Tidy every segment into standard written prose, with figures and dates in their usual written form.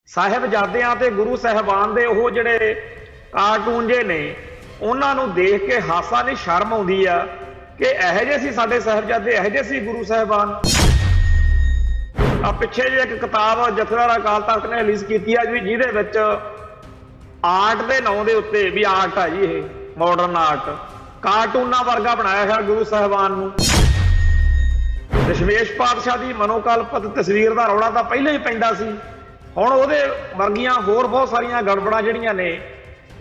साहिबजादियां ते गुरु साहिबान दे ओह जिहड़े कार्टून जे ने उन्हां नूं देख के हासा नहीं शर्म आउंदी आ कि इहो जे सी साडे साहिबजादे, इहो जे सी गुरु साहिबान। पिछे जे एक किताब जथेदार अकाल तख्त ने रिलीज की है जी, जिहदे विच आर्ट के नाम के उत्ते भी आर्ट है जी, ये मॉडर्न आर्ट कार्टूना वर्गा बनाया है गुरु साहिबान नूं। दशमेश पातशाह की मनोकल्पित तस्वीर का रौला तो पहले ही पैंदा सी, हुण उहदे वर्गियां होर बहुत सारियां गड़बड़ां जिहड़ियां ने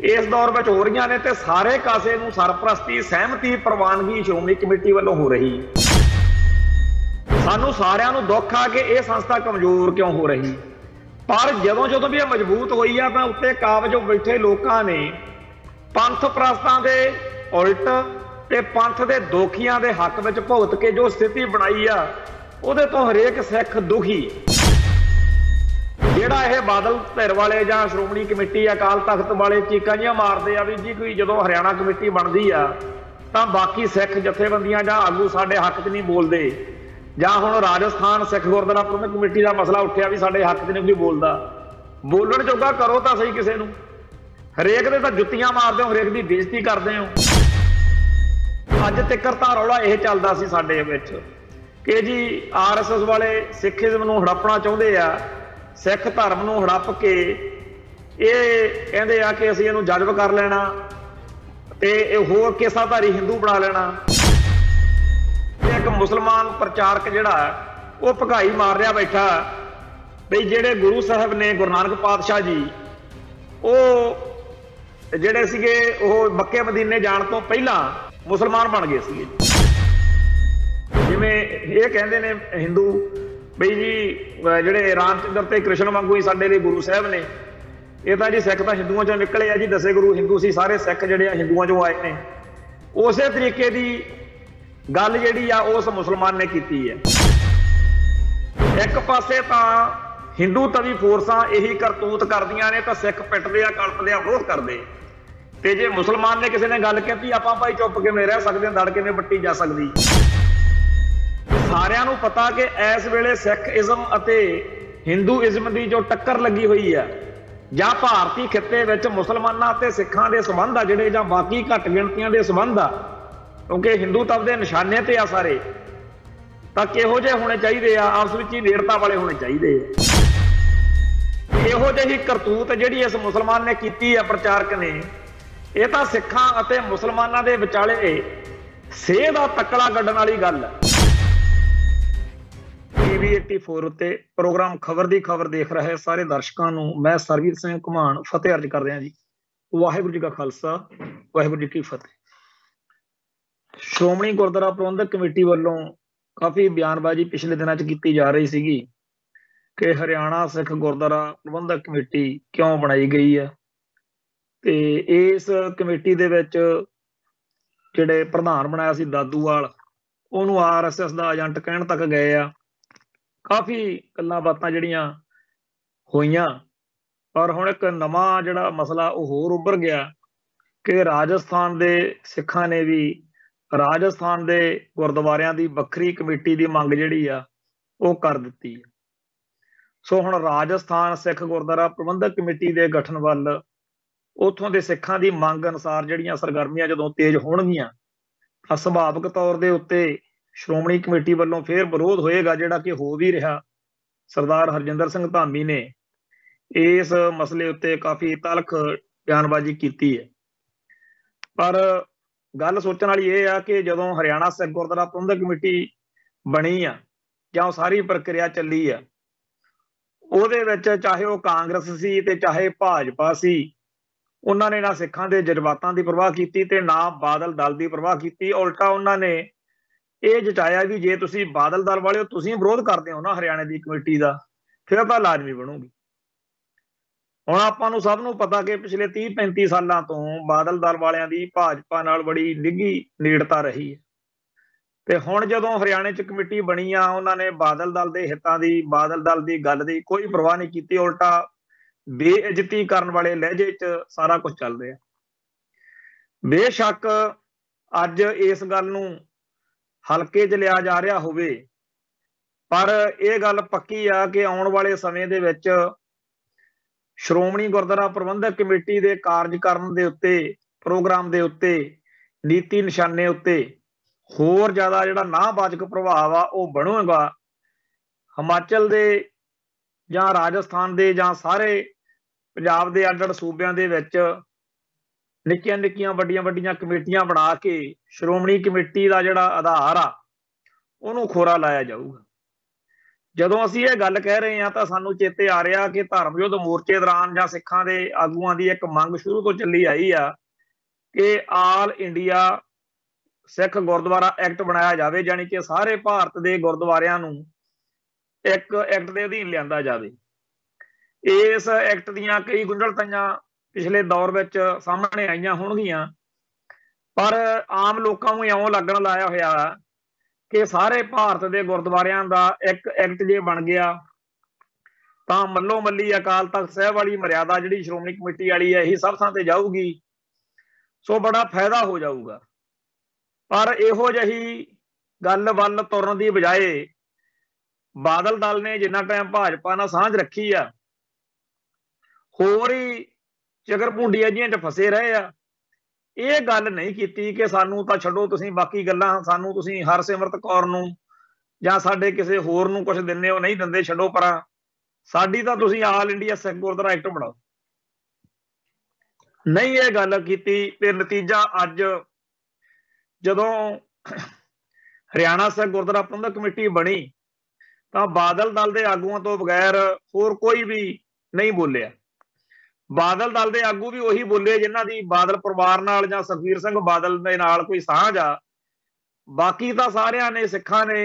इस दौर में हो रही ने, ते सारे कासे नूं सरपरस्ती सहमति प्रवानगी श्रोमणी कमेटी वालों हो रही। सानू सारियां नूं दुख आ कि यह संस्था कमजोर क्यों हो रही, पर जदों जदों भी मजबूत हुई है तो उत्ते काबज बैठे लोगों ने पंथ प्रस्तां दे उल्ट ते पंथ दे दोखियां दे हक विच भुगत के जो स्थिति बनाई आ, उहदे तो हरेक सिख दुखी। जिहड़ा यह बादल धिर वाले जां श्रोमणी कमेटी अकाल तख्त वाले चीकां जिहां मारदे आ भी जी कोई जदों हरियाणा कमेटी बनदी आ तां बाकी सिख जथेबंदियां जां आगू साडे हक च नहीं बोलदे, जां हुण राजस्थान सिख गुरद्वारा प्रबंधक कमेटी का मसला उठिया भी साडे हक च नहीं कोई बोलदा। बोलण जोगा करो तां सही किसे नूं, हरेक दे तां जुत्तियां मारदे हो, हरेक दी बेइज्जती करदे हो। अज तक तां रौला यह चलदा सी साडे विच कि जी RSS वाले सिखिज़म नूं हड़पना चाहुंदे आ, सिख धर्म नूं हड़प के ये कहंदे आ कि असीं इहनूं जज़ब कर लेना ते होर केसाधारी हिंदू बना लेना। एक मुसलमान प्रचारक जिहड़ा वो भगाई मार रहा बैठा बई जिहड़े गुरु साहब ने गुरु नानक पातशाह जी वो जिहड़े सीगे वो मक्के मदीने जाण तो पहला मुसलमान बन गए सीगे। जिवें ये कहंदे ने हिंदू बई जी जिहड़े रामचंद्र ते कृष्ण वांगू ही साडे लई गुरु साहब ने, ये तां जी सिख तां हिंदुआं चों निकले आ जी, दसे गुरु हिंदू सी, सारे सिख जिहड़े हिंदुआं चों आए ने। उस तरीके की गल जिहड़ी आ उस मुसलमान ने कीती है। एक पासे तां हिंदू तवी फोर्सां यही करतूत करदियां ने तां सिख पिटदे आ, कलपदे आ, विरोध करदे, ते जे मुसलमान ने किसी ने गल कही आपां भाई चुप किवें रह सकदे, दड़ किवें बट्टी जा सकदी। सारियां नूं पता कि इस वेले सिखइज़म अते हिंदूइज़म की जो टक्कर लगी हुई है, जां भारती खिते विच मुसलमानां ते सिखां दे संबंध आ जिहड़े, जां बाकी घट गिणतियां दे संबंध आ, क्योंकि हिंदू तब दे निशाने ते आ सारे, तां किहो जिहे होने चाहिए आ, आपस विच ही नेड़ता वाले होने चाहिए। इहो जिही करतूत जिहड़ी इस मुसलमान ने कीती है प्रचारक ने, ये तां सिखां अते मुसलमानां दे विचाले सेह दा तकड़ा गड्ढण वाली गल है। TV 84 उत्ते प्रोग्राम खबर दी खबर देख रहे सारे दर्शकों नूं मैं सरबजीत सिंह घुमान फतेह अर्ज कर रहा जी। वाहिगुरू जी का खालसा, वाहिगुरू जी की फतेह। श्रोमणी गुरद्वारा प्रबंधक कमेटी वालों काफ़ी बयानबाजी पिछले दिनों की जा रही सी कि हरियाणा सिख गुरद्वारा प्रबंधक कमेटी क्यों बनाई गई है, ते इस कमेटी दे विच जिहड़े प्रधान बनाया सी दादूवाल, उहनूं RSS का एजेंट कहण तक गए आ। काफ़ी गल्लां बातां जिहड़ियां होईयां, पर हुण एक नवां जिहड़ा मसला वो होर उभर गया कि राजस्थान दे सिखां ने भी राजस्थान दे गुरद्वारियां दी वक्री कमेटी दी मंग जिहड़ी आ वो कर दित्ती है। सो हुण राजस्थान सिख गुरद्वारा प्रबंधक कमेटी दे गठन वल उत्थों दे सिखां दी मंग अनुसार जिहड़ियां सरगर्मियां जदों तेज होणगीਆਂ तां सुभाविक तौर दे उत्ते श्रोमणी कमेटी वालों फिर विरोध होएगा, जिहड़ा कि हो भी रहा। सरदार हरजिंदर सिंह धामी ने इस मसले उत्ते काफ़ी तलख बयानबाजी की है, पर गल सोचण वाली ये आ कि जदों हरियाणा सिख गुरद्वारा प्रबंधक कमेटी बनी आ जां सारी प्रक्रिया चली आ, ਉਹਦੇ ਵਿੱਚ चाहे वह कांग्रेस सी ते चाहे भाजपा सी, उन्होंने ना सिखां दे जज्बातां की परवाह की ते ना बादल दल की परवाह की। उल्टा उन्होंने ये जताया भी जे तुसीं बादल दल वाले हो, तुसीं विरोध करते हो ना हरियाणे की कमेटी का, फिर तो लाजमी बनूगी। हुण आपां नूं सब नूं पता कि पिछले 30-35 सालों तो बादल दल वालियां दी भाजपा नाल बड़ी निघी नेड़ता रही है, ते हुण जदों हरियाणे च कमेटी बनी आ, उन्होंने बादल दल के हितां दी, बादल दल की गल की कोई परवाह नहीं की, उल्टा बेइज्जती करन वाले लहजे च सारा कुछ चल रहा। बेशक अज इस गल नूं हल्के च लिया जा रहा होवे, पर यह गल पक्की आ कि आउण वाले समय दे विच श्रोमणी गुरुद्वारा प्रबंधक कमेटी के कार्यक्रम के उत्ते प्रोग्राम के उत्ते नीति निशाने उत्ते होर ज्यादा जिहड़ा नाबाचक प्रभाव आ वो बनूगा। हिमाचल दे जां राजस्थान दे जां सारे पंजाब दे अड्ड अड्ड सूबियां दे विच निक्कियां निक्कियां वड्डियां वड्डियां कमेटियां बना के श्रोमणी कमेटी का जिहड़ा आधार आ उहनूं खोरा लाया जाऊगा। ਜਦੋਂ ਅਸੀਂ ਇਹ ਗੱਲ ਕਹਿ ਰਹੇ ਹਾਂ ਤਾਂ ਸਾਨੂੰ ਚੇਤੇ ਆ ਰਿਹਾ ਕਿ ਧਰਮ ਯੁੱਧ ਮੋਰਚੇ ਦੌਰਾਨ ਜਾਂ ਸਿੱਖਾਂ ਦੇ ਆਗੂਆਂ ਦੀ ਇੱਕ ਮੰਗ ਸ਼ੁਰੂ ਤੋਂ ਚੱਲੀ ਆਈ ਆ ਕਿ ਆਲ ਇੰਡੀਆ ਸਿੱਖ ਗੁਰਦੁਆਰਾ ਐਕਟ ਬਣਾਇਆ ਜਾਵੇ, ਜਾਨੀ ਕਿ ਸਾਰੇ ਭਾਰਤ ਦੇ ਗੁਰਦੁਆਰਿਆਂ ਨੂੰ ਇੱਕ ਐਕਟ ਦੇ ਅਧੀਨ ਲਿਆਂਦਾ ਜਾਵੇ। ਇਸ ਐਕਟ ਦੀਆਂ ਕਈ ਗੁੰਝਲਤਾਂ ਪਿਛਲੇ ਦੌਰ ਵਿੱਚ ਸਾਹਮਣੇ ਆਈਆਂ ਹੋਣਗੀਆਂ, ਪਰ ਆਮ ਲੋਕਾਂ ਨੂੰ ਇਉਂ ਲੱਗਣ ਲਾਇਆ ਹੋਇਆ कि सारे भारत के गुरुद्वारियां का एक एक्ट जे बन गया तो मल्लो मल्ली अकाल तख्त साहब वाली मर्यादा जी श्रोमणी कमेटी वाली है यही सब थां ते जाऊगी, सो बड़ा फायदा हो जाऊगा। पर इहो जही गल वल तुरन की बजाए बादल दल ने जिन्ना टाइम भाजपा नाल सांझ रखी आ होर ही चकर भूंडिया जिहियां च फसे रहे आ। ਇਹ ਗੱਲ नहीं की कि सानू तो छड्डो तुसीं बाकी गल्लां सानू तुसीं हरसिमरत कौर नूं जां साडे किसी होर नूं कुछ दिंदे हो नहीं दिंदे, छड्डो परां, साडी तां तुसीं आल इंडिया सिख गुरद्वारा एक्ट बनाओ। नहीं ये गल कीती ते नतीजा अज जदों हरियाणा सिख गुरद्वारा प्रबंधक कमेटी बनी तां बादल दल दे आगूआं तो बगैर होर कोई भी नहीं बोलिया। बादल दल के आगू भी उही बोले जिन्हां दी बादल परिवार नाल जां सुखबीर सिंह बादल दे नाल कोई साझ आ। बाकी तां सारियां ने सिखां ने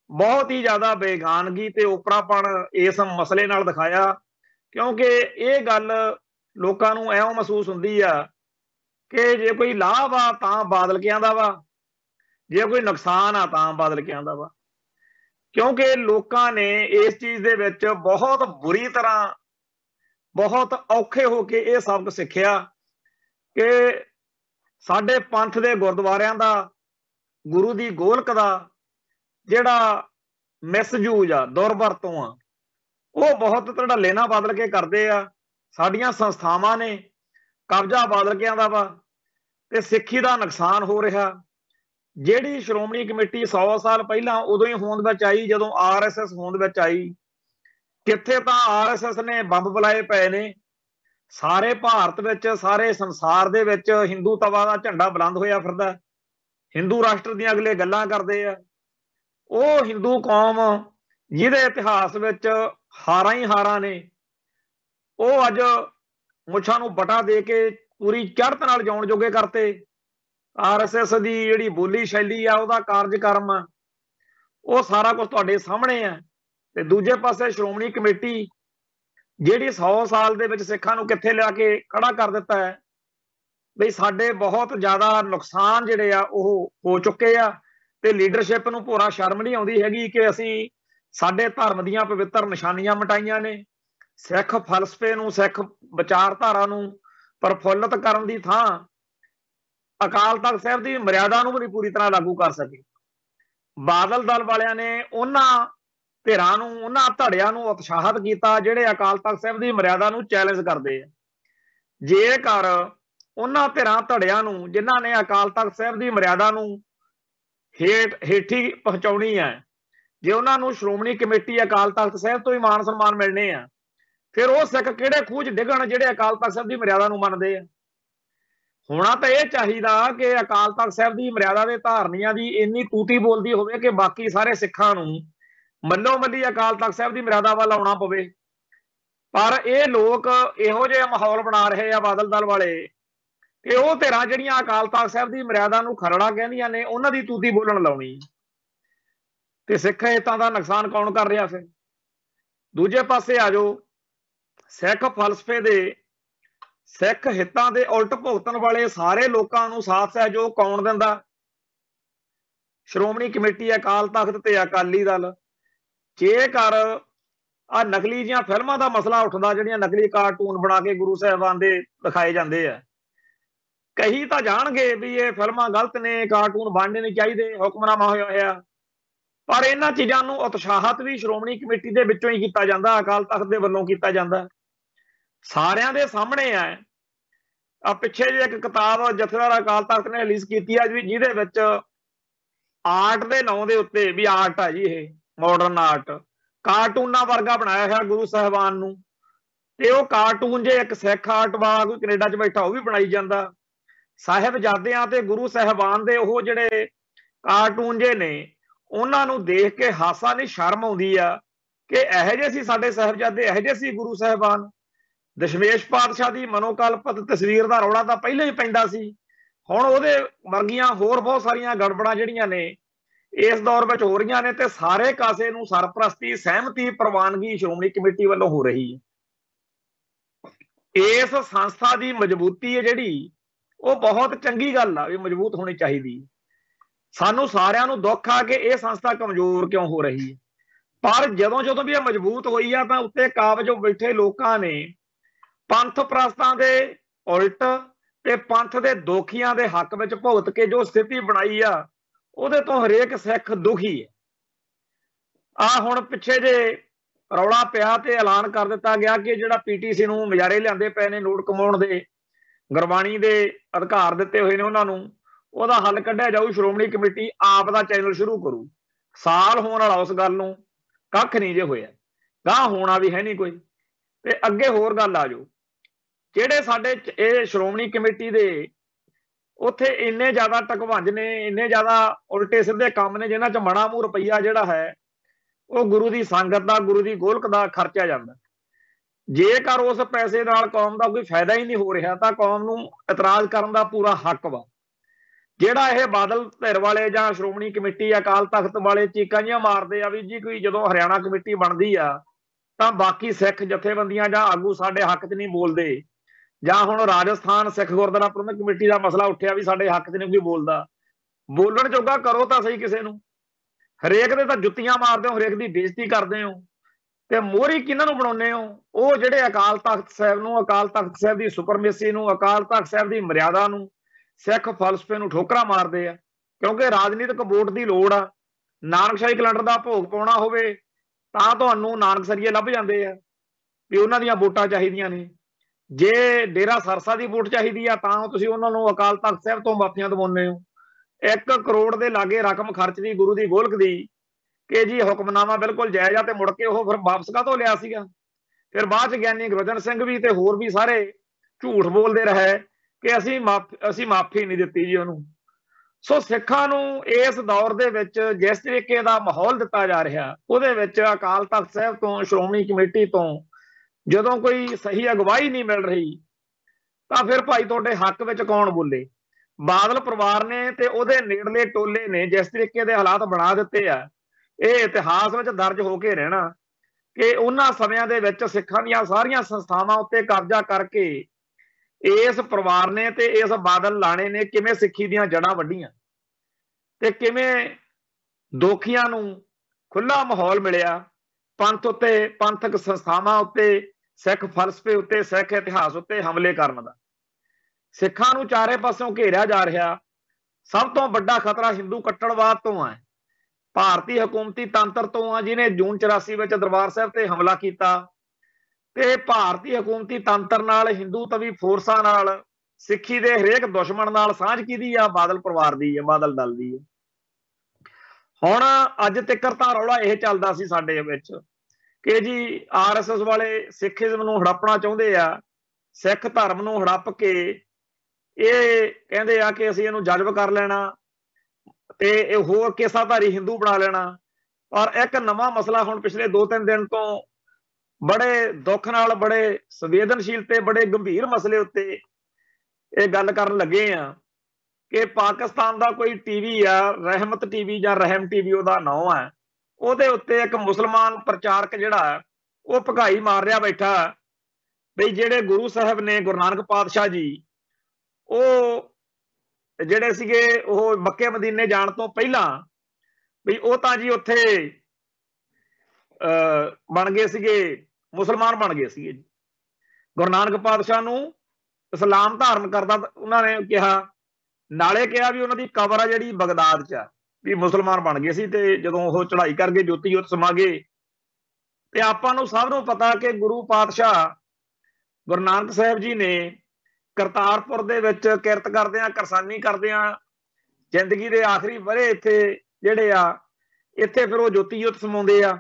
बहुत ही ज्यादा बेगानगी ते ओपरापन इस मसले नाल दिखाया, क्योंकि ये गल लोकां नूं ऐं महसूस हुंदी आ कि जे कोई लाभ आ तां बादल के आंदा वा, जे कोई नुकसान आ तां बादल के आंदा वा। क्योंकि लोकां ने इस चीज़ दे विच बहुत बुरी तरह बहुत औखे होके ये सबक सिक्ख्या कि साडे पंथ दे गुरुद्वारियां दा गुरु दी गोलक दा जिहड़ा मिसयूज आ दुरवरतों आ वो बहुत धड़ल्ले नाल बदल के करदे आ। साडियां संस्थावां ने कब्जा बदल के आंदा वा ते सिੱਖੀ दा नुकसान हो रहा। जिहड़ी श्रोमणी कमेटी 100 साल पहलां उदों ही होंद विच आई जदों RSS होंद विच आई, किथे तां RSS ने बंब बुलाए पे ने। सारे भारत विच सारे संसार दे विच हिंदूतवा दा झंडा बुलंद होया फिरदा, हिंदू राष्ट्र दी अगले गल्लां करदे आ। वो हिंदू कौम जिहदे इतिहास विच हारां ही हारां ने वो अज मुछां नूं बटा दे के पूरी चढ़त नाल जाउण जोगे करते। RSS दी जिहड़ी बोली शैली आ उहदा कार्यक्रम वो सारा कुछ तुहाडे सामणे आ। ते दूजे पासे श्रोमणी कमेटी जिहड़ी 100 साल दे विच सिखां नूं कित्थे लिया के खड़ा कर दिता है बई साडे बहुत ज्यादा नुकसान जिहड़े आ ओह हो चुके आ ते लीडरशिप नूं पूरा शर्म नहीं आउंदी हैगी कि असीं साडे धर्म दीयां पवित्र निशानियां मिटाइयां ने। सिख फलसफे नूं सिख विचारधारा नूं प्रफुल्लित करन दी थां अकाल तख्त साहिब दी मर्यादा नूं भी नहीं पूरी तरह लागू कर सके। बादल दल वालियां ने उन्हां धिरां नूं उन्हां धड़ियां नूं उत्साहित कीता जिहड़े अकाल तख्त साहिब दी मर्यादा नूं चैलेंज करदे आ। जेकर उन्हां धिरां धड़ियां नूं जिन्हां ने अकाल तख्त साहिब दी मर्यादा नूं हेठी पहुंचाउणी है, जे उन्हां नूं श्रोमणी कमेटी अकाल तख्त साहिब तो ही मान सन्मान मिलने आ, फिर वो सिख किहड़े खूह च डिगण जिहड़े अकाल तख्त साहिब दी मर्यादा नूं मनदे आ। होना तो यह चाहिदा कि अकाल तख्त साहिब दी मर्यादा दे धारनियां दी इन्नी तूती बोलदी होवे कि बाकी सारे सिखां नूं मल्लो मल्ली अकाल तख्त साहिब की मर्यादा वाल आउणा पवे। पर यह लोग इहो जिहा माहौल बना रहे आ बादल दल वाले कि वो धिरां जिहड़ियां अकाल तख्त साहिब की मर्यादा नूं खरड़ा कहंदियां ने उन्हां दी तूती बोलण लाउणी ते सिख हितां दा नुकसान कौन कर रहा। फिर दूजे पासे आ जाओ, सिख फलसफे दे सिख हितां दे उल्ट भुगतण वाले सारे लोकां नूं साथ सहयोग कौन दिंदा? श्रोमणी कमेटी, अकाल तख्त ते अकाली दल। जेकर आ नकली जिहियां फिल्मां दा मसला उठदा जिहड़ियां नकली कार्टून बना के गुरु साहिबान दे दिखाए जांदे आ, कही तां जाणगे भी ये फिल्मां गलत ने, कार्टून बनने नहीं चाहिए, हुक्मनामा होया होया, पर इन्हां चीज़ां नूं उत्साहित भी श्रोमणी कमेटी दे विचों ही कीता जांदा, अकाल तख्त दे वल्लों कीता जांदा। सारिਆਂ ਦੇ ਸਾਹਮਣੇ ਆ। ਪਿੱਛੇ ਜੇ ਇੱਕ ਕਿਤਾਬ ਜਥੇਦਾਰ ਅਕਾਲ ਤਖਤ ਨੇ ਰਿਲੀਜ਼ ਕੀਤੀ ਆ ਜਿਹਦੇ ਵਿੱਚ ਆਰਟ ਦੇ ਨਾਂ ਦੇ ਉੱਤੇ ਵੀ ਆਰਟ ਆ ਜੀ, ਇਹ ਮਾਡਰਨ ਆਰਟ ਕਾਰਟੂਨਾਂ ਵਰਗਾ ਬਣਾਇਆ ਹੋਇਆ ਗੁਰੂ ਸਾਹਿਬਾਨ ਨੂੰ। ਤੇ ਉਹ ਕਾਰਟੂਨ ਜੇ ਇੱਕ ਸਿੱਖ ਆਰਟ ਵਾਲਾ ਕੋਈ ਕੈਨੇਡਾ 'ਚ ਬੈਠਾ ਉਹ ਵੀ ਬਣਾਈ ਜਾਂਦਾ। ਸਾਹਿਬਜ਼ਾਦਿਆਂ ਤੇ ਗੁਰੂ ਸਾਹਿਬਾਨ ਦੇ ਉਹ ਜਿਹੜੇ ਕਾਰਟੂਨ ਜੇ ਨੇ ਉਹਨਾਂ ਨੂੰ ਦੇਖ ਕੇ ਹਾਸਾ ਨਹੀਂ ਸ਼ਰਮ ਆਉਂਦੀ ਆ ਕਿ ਇਹੋ ਜਿਹੇ ਸੀ ਸਾਡੇ ਸਾਹਿਬਜ਼ਾਦੇ, ਇਹੋ ਜਿਹੇ ਸੀ ਗੁਰੂ ਸਾਹਿਬਾਨ। ਦਸ਼ਮੇਸ਼ ਪਾਤਸ਼ਾਹ ਦੀ ਮਨੋਕਲਪਤ ਤਸਵੀਰ ਦਾ ਰੌਲਾ ਤਾਂ ਪਹਿਲਾਂ ਹੀ ਪੈਂਦਾ ਸੀ। ਹੁਣ ਉਹਦੇ ਵਰਗੀਆਂ ਹੋਰ ਬਹੁਤ ਸਾਰੀਆਂ ਗੜਬੜਾਂ ਜਿਹੜੀਆਂ ਨੇ ਇਸ ਦੌਰ ਵਿੱਚ ਹੋ ਰਹੀਆਂ ਨੇ ਤੇ ਸਾਰੇ ਕਾਸੇ ਨੂੰ ਸਰਪ੍ਰਸਤੀ, ਸਹਿਮਤੀ, ਪ੍ਰਵਾਨਗੀ ਸ਼੍ਰੋਮਣੀ ਕਮੇਟੀ ਵੱਲੋਂ ਹੋ ਰਹੀ ਹੈ। ਇਸ ਸੰਸਥਾ ਦੀ ਮਜ਼ਬੂਤੀ ਹੈ ਜਿਹੜੀ ਉਹ ਬਹੁਤ ਚੰਗੀ ਗੱਲ ਆ, ਵੀ ਮਜ਼ਬੂਤ ਹੋਣੀ ਚਾਹੀਦੀ। ਸਾਨੂੰ ਸਾਰਿਆਂ ਨੂੰ ਦੁੱਖ ਆ ਕਿ ਇਹ ਸੰਸਥਾ ਕਮਜ਼ੋਰ ਕਿਉਂ ਹੋ ਰਹੀ ਹੈ, ਪਰ ਜਦੋਂ ਵੀ ਇਹ ਮਜ਼ਬੂਤ ਹੋਈ ਆ ਤਾਂ ਉੱਤੇ ਕਾਬਜ ਬੈਠੇ ਲੋਕਾਂ ਨੇ ਪੰਥ ਪ੍ਰਸਤਾਂ ਦੇ ਉਲਟ ਤੇ ਪੰਥ ਦੇ ਦੋਖੀਆਂ ਦੇ ਹੱਕ ਵਿੱਚ ਭੁਗਤ ਕੇ ਜੋ ਸਥਿਤੀ ਬਣਾਈ ਆ ਉਹਦੇ ਤੋਂ ਹਰੇਕ ਸਿੱਖ ਦੁਖੀ ਹੈ। ਹੁਣ ਪਿੱਛੇ ਜੇ ਰੌਲਾ ਪਿਆ ਤੇ ਐਲਾਨ ਕਰ ਦਿੱਤਾ ਗਿਆ ਕਿ ਜਿਹੜਾ PTC ਨੂੰ ਨਜ਼ਾਰੇ ਲਿਆਂਦੇ ਪਏ ਨੇ ਨੋਟ ਕਮਾਉਣ ਦੇ, ਗੁਰਬਾਣੀ ਦੇ ਅਧਿਕਾਰ ਦਿੱਤੇ ਹੋਏ ਨੇ ਉਹਨਾਂ ਨੂੰ, ਉਹਦਾ ਹੱਲ ਕੱਢਿਆ ਜਾਊ। ਸ਼੍ਰੋਮਣੀ ਕਮੇਟੀ ਆਪ ਦਾ ਚੈਨਲ ਸ਼ੁਰੂ ਕਰੂ। ਸਾਲ ਹੋਣ ਵਾਲਾ ਉਸ ਗੱਲ ਨੂੰ, ਕੱਖ ਨਹੀਂ ਜੇ ਹੋਇਆ, ਗਾਹ ਹੋਣਾ ਵੀ ਹੈ ਨਹੀਂ ਕੋਈ। ਤੇ ਅੱਗੇ ਹੋਰ ਗੱਲ ਆ ਜਾਓ, ਜਿਹੜੇ ਸਾਡੇ ਇਹ ਸ਼੍ਰੋਮਣੀ ਕਮੇਟੀ ਦੇ ਉੱਥੇ ਇੰਨੇ ਜ਼ਿਆਦਾ ਟਕਵੰਜ ਨੇ, ਇੰਨੇ ਜ਼ਿਆਦਾ ਉਲਟੇ ਸਿੱਧੇ ਕੰਮ ਨੇ ਜਿਨ੍ਹਾਂ 'ਚ ਮਣਾ ਮੂੰਹ ਰੁਪਈਆ ਜਿਹੜਾ ਹੈ ਉਹ ਗੁਰੂ ਦੀ ਸੰਗਤ ਦਾ, ਗੁਰੂ ਦੀ ਗੋਲਕ ਦਾ ਖਰਚਿਆ ਜਾਂਦਾ। ਜੇਕਰ ਉਸ ਪੈਸੇ ਨਾਲ ਕੌਮ ਦਾ ਕੋਈ ਫਾਇਦਾ ਹੀ ਨਹੀਂ ਹੋ ਰਿਹਾ ਤਾਂ ਕੌਮ ਨੂੰ ਇਤਰਾਜ਼ ਕਰਨ ਦਾ ਪੂਰਾ ਹੱਕ ਵਾ। ਜਿਹੜਾ ਇਹ ਬਾਦਲ ਧਿਰ ਵਾਲੇ ਜਾਂ ਸ਼੍ਰੋਮਣੀ ਕਮੇਟੀ, ਅਕਾਲ ਤਖਤ ਵਾਲੇ ਚੀਕਾਂ ਜਿਹੀਆਂ ਮਾਰਦੇ ਆ ਵੀ ਜੀ ਕੋਈ ਜਦੋਂ ਹਰਿਆਣਾ ਕਮੇਟੀ ਬਣਦੀ ਆ ਤਾਂ ਬਾਕੀ ਸਿੱਖ ਜਥੇਬੰਦੀਆਂ ਜਾਂ ਆਗੂ ਸਾਡੇ ਹੱਕ 'ਚ ਨਹੀਂ ਬੋਲਦੇ, ਜਾਂ ਹੁਣ ਰਾਜਸਥਾਨ ਸਿੱਖ ਗੁਰਦੁਆਰਾ ਪ੍ਰਬੰਧਕ ਕਮੇਟੀ ਦਾ ਮਸਲਾ ਉੱਠਿਆ ਵੀ ਸਾਡੇ ਹੱਕ 'ਚ ਨਹੀਂ ਕੋਈ ਬੋਲਦਾ। ਬੋਲਣ ਜੋਗਾ ਕਰੋ ਤਾਂ ਸਹੀ ਕਿਸੇ ਨੂੰ। ਹਰੇਕ ਦੇ ਤਾਂ ਜੁੱਤੀਆਂ ਮਾਰਦੇ ਹੋ, ਹਰੇਕ ਦੀ ਬੇਇੱਜ਼ਤੀ ਕਰਦੇ ਹੋ ਤੇ ਮੋਹਰੀ ਕਿਹਨਾਂ ਨੂੰ ਬਣਾਉਂਦੇ ਹੋ? ਉਹ ਜਿਹੜੇ ਅਕਾਲ ਤਖਤ ਸਾਹਿਬ ਨੂੰ, ਅਕਾਲ ਤਖਤ ਸਾਹਿਬ ਦੀ ਸੁਪਰਮੇਸੀ ਨੂੰ, ਅਕਾਲ ਤਖਤ ਸਾਹਿਬ ਦੀ ਮਰਿਆਦਾ ਨੂੰ, ਸਿੱਖ ਫਲਸਫੇ ਨੂੰ ਠੋਕਰਾਂ ਮਾਰਦੇ ਆ। ਕਿਉਂਕਿ ਰਾਜਨੀਤਿਕ ਵੋਟ ਦੀ ਲੋੜ ਆ। ਨਾਨਕਸ਼ਾਹੀ ਕੈਲੰਡਰ ਦਾ ਭੋਗ ਪਾਉਣਾ ਹੋਵੇ ਤਾਂ ਤੁਹਾਨੂੰ ਨਾਨਕਸਰੀਏ ਲੱਭ ਜਾਂਦੇ ਆ ਵੀ ਉਹਨਾਂ ਦੀਆਂ ਵੋਟਾਂ ਚਾਹੀਦੀਆਂ ਨੇ। ਜੇ ਡੇਰਾ ਸਰਸਾ ਦੀ ਵੋਟ ਚਾਹੀਦੀ ਆ ਤਾਂ ਤੁਸੀਂ ਉਹਨਾਂ ਨੂੰ ਅਕਾਲ ਤਖਤ ਸਾਹਿਬ ਤੋਂ ਮਾਫੀਆਂ ਦਵਾਉਂਦੇ ਹੋ। 1 ਕਰੋੜ ਦੇ ਲਾਗੇ ਰਕਮ ਖਰਚਦੀ ਗੁਰੂ ਦੀ ਗੋਲਕ ਦੀ ਕਿ ਜੀ ਹੁਕਮਨਾਮਾ ਬਿਲਕੁਲ ਜਾਇਜ਼ ਆ, ਤੇ ਮੁੜ ਕੇ ਉਹ ਫਿਰ ਵਾਪਸ ਕਾਹਤੋਂ ਲਿਆ ਸੀਗਾ? ਫਿਰ ਬਾਅਦ 'ਚ ਗਿਆਨੀ ਗੁਰਬਚਨ ਸਿੰਘ ਵੀ ਤੇ ਹੋਰ ਵੀ ਸਾਰੇ ਝੂਠ ਬੋਲਦੇ ਰਹੇ ਕਿ ਅਸੀਂ ਮਾਫੀ ਨਹੀਂ ਦਿੱਤੀ ਜੀ ਉਹਨੂੰ। ਸੋ ਸਿੱਖਾਂ ਨੂੰ ਇਸ ਦੌਰ ਦੇ ਵਿੱਚ ਜਿਸ ਤਰੀਕੇ ਦਾ ਮਾਹੌਲ ਦਿੱਤਾ ਜਾ ਰਿਹਾ ਉਹਦੇ ਵਿੱਚ ਅਕਾਲ ਤਖਤ ਸਾਹਿਬ ਤੋਂ, ਸ਼੍ਰੋਮਣੀ ਕਮੇਟੀ ਤੋਂ ਜਦੋਂ ਕੋਈ ਸਹੀ ਅਗਵਾਈ ਨਹੀਂ ਮਿਲ ਰਹੀ ਤਾਂ ਫਿਰ ਭਾਈ ਤੁਹਾਡੇ ਹੱਕ ਵਿੱਚ ਕੌਣ ਬੋਲੇ? ਬਾਦਲ ਪਰਿਵਾਰ ਨੇ ਤੇ ਉਹਦੇ ਨੇੜਲੇ ਟੋਲੇ ਨੇ ਜਿਸ ਤਰੀਕੇ ਦੇ ਹਾਲਾਤ ਬਣਾ ਦਿੱਤੇ ਆ, ਇਹ ਇਤਿਹਾਸ ਵਿੱਚ ਦਰਜ ਹੋ ਕੇ ਰਹਿਣਾ ਕਿ ਉਹਨਾਂ ਸਮਿਆਂ ਦੇ ਵਿੱਚ ਸਿੱਖਾਂ ਦੀਆਂ ਸਾਰੀਆਂ ਸੰਸਥਾਵਾਂ ਉੱਤੇ ਕਬਜ਼ਾ ਕਰਕੇ ਇਸ ਪਰਿਵਾਰ ਨੇ ਤੇ ਇਸ ਬਾਦਲ ਲਾਣੇ ਨੇ ਕਿਵੇਂ ਸਿੱਖੀ ਦੀਆਂ ਜੜ੍ਹਾਂ ਵੱਢੀਆਂ ਤੇ ਕਿਵੇਂ ਦੋਖੀਆਂ ਨੂੰ ਖੁੱਲਾ ਮਾਹੌਲ ਮਿਲਿਆ ਪੰਥ ਉੱਤੇ, ਪੰਥਕ ਸੰਸਥਾਵਾਂ ਉੱਤੇ, ਸਿੱਖ ਫਲਸਫੇ ਉੱਤੇ, ਸਿੱਖ ਇਤਿਹਾਸ ਉੱਤੇ ਹਮਲੇ ਕਰਨ ਦਾ। ਸਿੱਖਾਂ ਨੂੰ ਚਾਰੇ ਪਾਸਿਓਂ ਘੇਰਿਆ ਜਾ ਰਿਹਾ। ਸਭ ਤੋਂ ਵੱਡਾ ਖਤਰਾ ਹਿੰਦੂ ਕੱਟੜਵਾਦ ਤੋਂ ਹੈ, ਭਾਰਤੀ ਹਕੂਮਤੀ ਤੰਤਰ ਤੋਂ ਆ ਜਿਹਨੇ ਜੂਨ 84 ਵਿੱਚ ਦਰਬਾਰ ਸਾਹਿਬ ਤੇ ਹਮਲਾ ਕੀਤਾ। ਤੇ ਭਾਰਤੀ ਹਕੂਮਤੀ ਤੰਤਰ ਨਾਲ, ਹਿੰਦੂ ਤਵੀ ਫੋਰਸਾਂ ਨਾਲ, ਸਿੱਖੀ ਦੇ ਹਰੇਕ ਦੁਸ਼ਮਣ ਨਾਲ ਸਾਂਝ ਕਿਹਦੀ ਆ? ਬਾਦਲ ਪਰਿਵਾਰ ਦੀ ਹੈ, ਬਾਦਲ ਦਲ ਦੀ ਹੈ। ਹੁਣ ਅੱਜ ਤੱਕ ਤਾਂ ਰੌਲਾ ਇਹ ਚੱਲਦਾ ਸੀ ਸਾਡੇ ਵਿੱਚ ਕਿ ਜੀ RSS ਵਾਲੇ ਸਿੱਖੀਜ਼ਮ ਨੂੰ ਹੜੱਪਣਾ ਚਾਹੁੰਦੇ ਆ, ਸਿੱਖ ਧਰਮ ਨੂੰ ਹੜੱਪ ਕੇ ਇਹ ਕਹਿੰਦੇ ਆ ਕਿ ਅਸੀਂ ਇਹਨੂੰ ਜਜ਼ਬ ਕਰ ਲੈਣਾ ਤੇ ਇਹ ਹੋਰ ਕੇਸਾਧਾਰੀ ਹਿੰਦੂ ਬਣਾ ਲੈਣਾ। ਪਰ ਇੱਕ ਨਵਾਂ ਮਸਲਾ ਹੁਣ ਪਿਛਲੇ 2-3 ਦਿਨ ਤੋਂ ਬੜੇ ਦੁੱਖ ਨਾਲ, ਬੜੇ ਸੰਵੇਦਨਸ਼ੀਲ ਤੇ ਬੜੇ ਗੰਭੀਰ ਮਸਲੇ ਉੱਤੇ ਇਹ ਗੱਲ ਕਰਨ ਲੱਗੇ ਆ ਕਿ ਪਾਕਿਸਤਾਨ ਦਾ ਕੋਈ ਟੀਵੀ ਆ, ਰਹਿਮਤ ਟੀਵੀ ਜਾਂ ਰਹਿਮ ਟੀਵੀ ਉਹਦਾ ਨਾਮ ਹੈ, ਉਹਦੇ ਉੱਤੇ ਇੱਕ ਮੁਸਲਮਾਨ ਪ੍ਰਚਾਰਕ ਜਿਹੜਾ ਉਹ ਭਗਾਈ ਮਾਰ ਰਿਹਾ ਬੈਠਾ ਬਈ ਜਿਹੜੇ ਗੁਰੂ ਸਾਹਿਬ ਨੇ, ਗੁਰੂ ਨਾਨਕ ਪਾਤਸ਼ਾਹ ਜੀ, ਉਹ ਜਿਹੜੇ ਸੀਗੇ ਉਹ ਮੱਕੇ ਮਦੀਨੇ ਜਾਣ ਤੋਂ ਪਹਿਲਾਂ ਵੀ ਉਹ ਤਾਂ ਜੀ ਉੱਥੇ ਬਣ ਗਏ ਸੀਗੇ, ਮੁਸਲਮਾਨ ਬਣ ਗਏ ਸੀਗੇ ਜੀ। ਗੁਰੂ ਨਾਨਕ ਪਾਤਸ਼ਾਹ ਨੂੰ ਇਸਲਾਮ ਧਾਰਨ ਕਰਦਾ ਉਹਨਾਂ ਨੇ ਕਿਹਾ, ਨਾਲੇ ਕਿਹਾ ਵੀ ਉਹਨਾਂ ਦੀ ਕਬਰ ਆ ਜਿਹੜੀ ਬਗਦਾਦ 'ਚ ਆ, ਵੀ ਮੁਸਲਮਾਨ ਬਣ ਗਏ ਸੀ ਤੇ ਜਦੋਂ ਉਹ ਚੜ੍ਹਾਈ ਕਰਕੇ ਜੋਤੀ ਜੋਤ ਸਮਾ ਗਏ। ਤੇ ਆਪਾਂ ਨੂੰ ਸਭ ਨੂੰ ਪਤਾ ਕਿ ਗੁਰੂ ਪਾਤਸ਼ਾਹ गुरु नानक साहब जी ने करतारपुर दे विच किरत करदियां करसानी करदियां जिंदगी के आखिरी वरे इत्थे जिहड़े आ इत्थे फिर वो ज्योति जोत समाउंदे आ।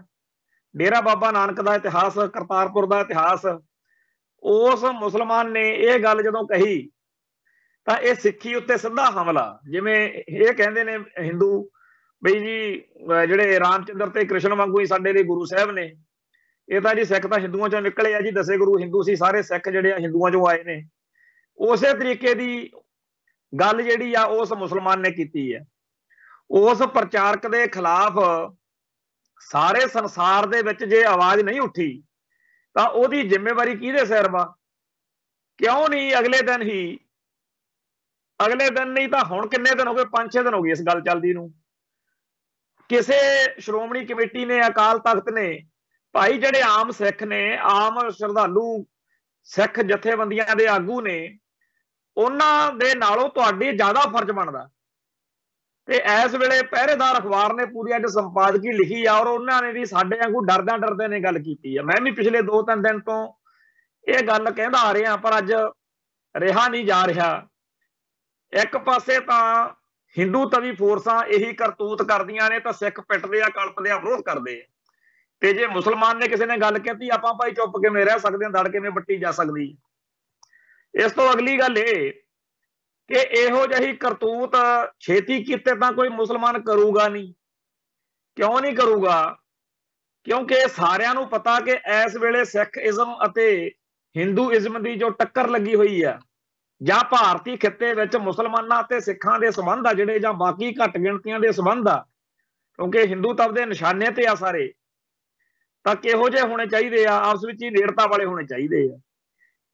डेरा बाबा नानक का इतिहास, करतारपुर का इतिहास, उस मुसलमान ने यह गल जदों कही तो यह सिक्खी उत्ते सीधा हमला। जिवें ये कहंदे ने हिंदू बई जी जिहड़े रामचंद्र ते कृष्ण वांगू ही साडे लिए गुरु साहब ने, ये तो जी सिख तो हिंदुओं चों निकले आ जी, 10 गुरु हिंदू सी, सारे सिख जिहड़े हिंदुओं चों आए ने। उस तरीके की गल जिहड़ी आ उस मुसलमान ने कीती है। उस प्रचारक के खिलाफ सारे संसार दे विच जे आवाज नहीं उठी तो उहदी जिम्मेवारी किहदे सिर वा? क्यों नहीं अगले दिन ही, अगले दिन नहीं तो हुण किन्ने दिन हो गए, 5-6 दिन हो गए इस गल चलदी नूं, किसे श्रोमणी कमेटी ने, अकाल तख्त ने, भाई जिहड़े आम सिख ने, आम श्रद्धालु सिख जथेबंदियां दे आगू ने, उन्हां दे नालों तुहाडी ज़्यादा फर्ज बनदा। ते इस वेले पहरेदार अखबार ने पूरी अज संपादकी लिखी है और उन्होंने भी साडे वांगू डरदे डरदे ने गल कीती है। मैं भी पिछले 2-3 दिन तो ये गल कहंदा आ रहा, पर अज रहा नहीं जा रहा। एक पासे तां हिंदू तवी फोर्सां यही करतूत करदियां ने तो सिख पिटदे आ, कल्पदे आ, विरोध करदे आ। ते जे मुसलमान ने किसी ने गल कहती आपां भाई चुप किवें रह सकदे, दड़ किवें बट्टी जा सकदी। इस तो अगली गल ये कि इहो जही करतूत छेती कीते तां कोई मुसलमान करूगा नहीं। क्यों नहीं करूगा? क्योंकि सारियां नूं पता कि इस वेले सिख इज़म अते हिंदूइज़म की जो टक्कर लगी हुई है, जां भारती खिते विच मुसलमानां अते सिखां दे संबंध आ जिहड़े, जां बाकी घट गिणतियां दे संबंध आ, क्योंकि हिंदू तब दे निशाने ते आ सारे, तां किहो जिहे होने चाहिए आ, आपस विच ही नेड़ता वाले होने चाहिए आ।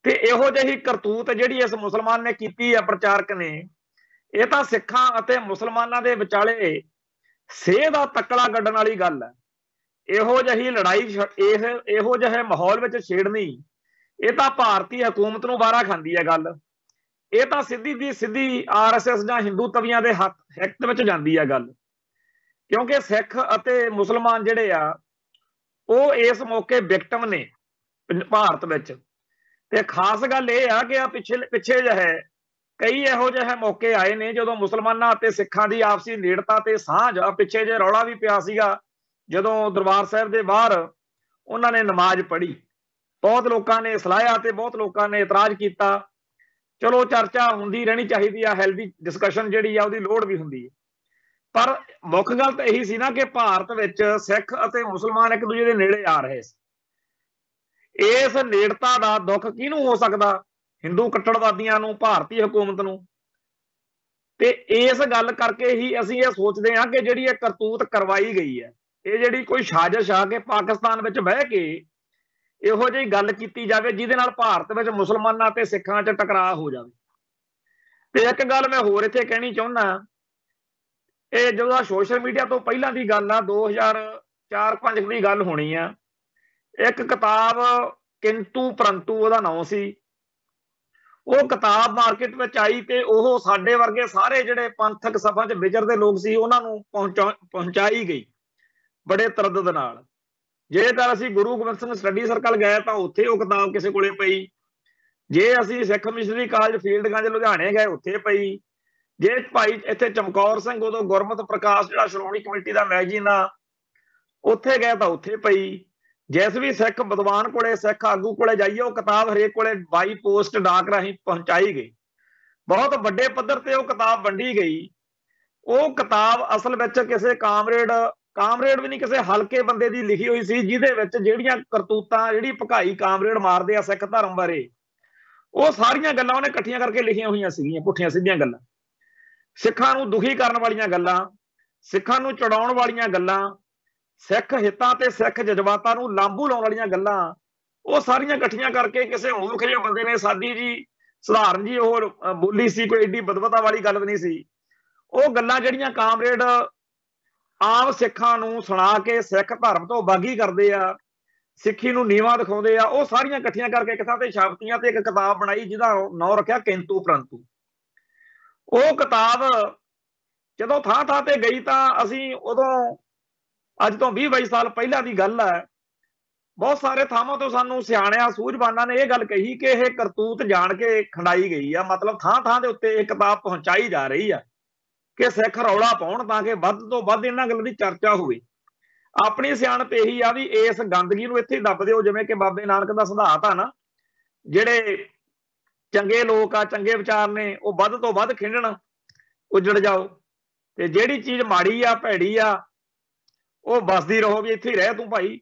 ते इहो जही करतूत जिहड़ी इस मुसलमान ने कीती है, प्रचारक ने, ये तां सिखां अते मुसलमानां दे विचाले सेह दा तकड़ा गड्ढण वाली गल है। इहो जही लड़ाई इहो जिहे माहौल विच छेड़नी, ये तां भारती हुकूमत नूं वारा खांदी है गल। ये तां सीधी दी सीधी RSS जां हिंदू तवियां दे हित विच जांदी है गल, क्योंकि सिख अते मुसलमान जिहड़े आ वो इस मौके विक्टिम ने भारत विच। ते खास गल ये आ कि पिछे जिहे कई इहो जिहे मौके आए ने जदों मुसलमानां अते सिखां दी आपसी नेड़ता ते सांझ, पिछे जे रौला भी पिया सीगा जदों दरबार साहिब दे बाहर उन्हां ने नमाज पढ़ी, बहुत लोगों ने सलाहिया ते बहुत लोगों ने इतराज किया। चलो चर्चा हुंदी रहनी चाहिए आ, हेल्दी डिस्कशन जिहड़ी आ उहदी लोड़ भी हुंदी है, पर मुख गल तां यही सी ना कि भारत विच सिख अते मुसलमान एक दूजे दे नेड़े आ रहे सी। इस नेड़ता का दुख किहनूं हो सकदा? हिंदू कट्टड़वादियां नूं, भारती हुकूमत नूं। ते इस गल करके ही असीं ये सोचते हैं कि जिहड़ी ये करतूत करवाई गई है, ये जिहड़ी कोई साजिश आ कि पाकिस्तान विच बह के इहो जिही गल कीती जावे जिहदे नाल भारत विच मुसलमानां ते सिखां च टकराअ हो जावे। ते एक गल मैं होर इत्थे कहनी चाहुंदा, ये जो सोशल मीडिया तो पहलां दी गल आ, 2004-5 की गल होनी आ, एक किताब किंतु परंतु उहदा नाम सी, वो किताब मार्केट में आई तो वह साडे वर्गे सारे जिहड़े पंथक सभा च विचरदे लोग सी उन्हां नूं पहुंचाई गई बड़े तरद्दुद नाल। जेकर असीं गुरु गोबिंद सिंह स्टडी सर्कल गए तो उत्थे वो किताब किसी कोले पई, जे असीं सिख मिशनरी कालेज फील्डगंज लुधियाणे गए उत्थे पई, जे भाई इत्थे चमकौर सिंह उदों गुरमत प्रकाश जिहड़ा श्रोमणी कमेटी का मैगजीन आ उत्थे गए तो उत्थे पई, जिस भी सिख विद्वान कोले सिख आगू कोले जाइए वो किताब हरेक कोले बाई पोस्ट डाक राही पहुंचाई गई, बहुत बड़े पद्धर ते वो किताब वंडी गई। वो किताब असल में किसी कामरेड भी नहीं, किसी हल्के बंदे की लिखी हुई सी, जिहदे विच जिहड़ियां करतूतां जिहड़ी भकाई कामरेड मारदे आ सिख धर्म बारे, वो सारियां गल्लां उहने इकट्ठियां करके लिखियां हुई सीगियां, पुठियां सीधियां गल्लां, सिखां नूं दुखी करन वालियां गल्लां, सिखां नूं चढ़ाउण वालियां गल्लां, सिख हितां ते सिख जज्बातां नूं लांभू लाउण वालियां गल्लां, वो सारियां इकट्ठियां करके किसी मूर्ख जिहे बंदे ने सादी जी सधारण जी वो बोली सी, कोई एडी बदबता वाली गल नहीं सी। वो गल्लां जिहड़ियां कामरेड आम सिखां नूं सुणा के सिख धर्म तो बागी करदे आ, सिੱਖੀ ਨੂੰ ਨੀਵਾਂ ਦਿਖਾਉਂਦੇ ਆ, ਉਹ ਸਾਰੀਆਂ ਇਕੱਠੀਆਂ ਕਰਕੇ ਇੱਕ ਥਾਂ ਤੇ ਛਾਪਤੀਆਂ ਤੇ ਇੱਕ ਕਿਤਾਬ ਬਣਾਈ ਜਿਹਦਾ ਨਾਂ ਰੱਖਿਆ ਕਿੰਤੂ ਪਰੰਤੂ। ਉਹ ਕਿਤਾਬ ਜਦੋਂ ਥਾਂ ਥਾਂ ਤੇ ਗਈ ਤਾਂ ਅਸੀਂ ਉਦੋਂ ਅੱਜ ਤੋਂ 20-22 ਸਾਲ ਪਹਿਲਾਂ ਦੀ ਗੱਲ ਹੈ, बहुत सारे थावां तो सानू सियाणियां सूझवानां ने यह गल कही कि यह करतूत जान के खंडाई गई है, मतलब थां थां दे उत्ते यह किताब पहुंचाई जा रही है कि सिख रौला पाउण ताकि वध तो वध इन्हां गल्लां दी चर्चा होवे। अपनी सियाणप यही आ भी इस गंदगी नूं इत्थे दब दिओ, जिवें कि बाबे नानक दा सिद्धांत आ ना, जिहड़े चंगे लोक आ, चंगे विचार ने, वो वध तो वध खिंडण, उजड़ जाओ, ते जिहड़ी चीज माड़ी आ भैड़ी आ वो बसदी रहो भी इत्थे रह तू भाई।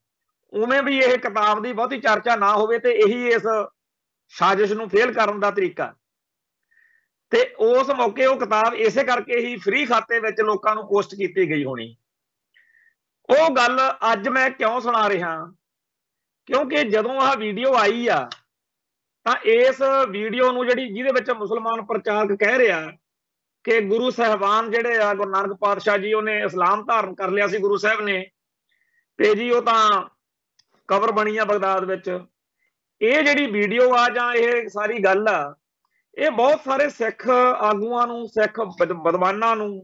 उवें भी यह किताब की बहुती चर्चा ना होवे ते यही इस साजिश नूं फेल करन दा तरीका। ते उस मौके वो किताब इसे करके ही फ्री खाते विच लोकां नूं पोस्ट की गई होनी। वो गल अज मैं क्यों सुना रहा, क्योंकि जदों आह वीडियो आई आ तां इस वीडियो नूं जिहड़ी जिहदे विच मुसलमान प्रचारक कह रहा कि गुरु साहबान जिहड़े आ, गुरु नानक पातशाह जी उन्हें इस्लाम धारण कर लिया सी गुरु साहब ने, ते जी वो तां कबर बनी आ बगदाद विच। ये जिहड़ी वीडियो आ जां ये सारी गल आ, ये बहुत सारे सिख आगूआं नूं, सिख विद्वानां नूं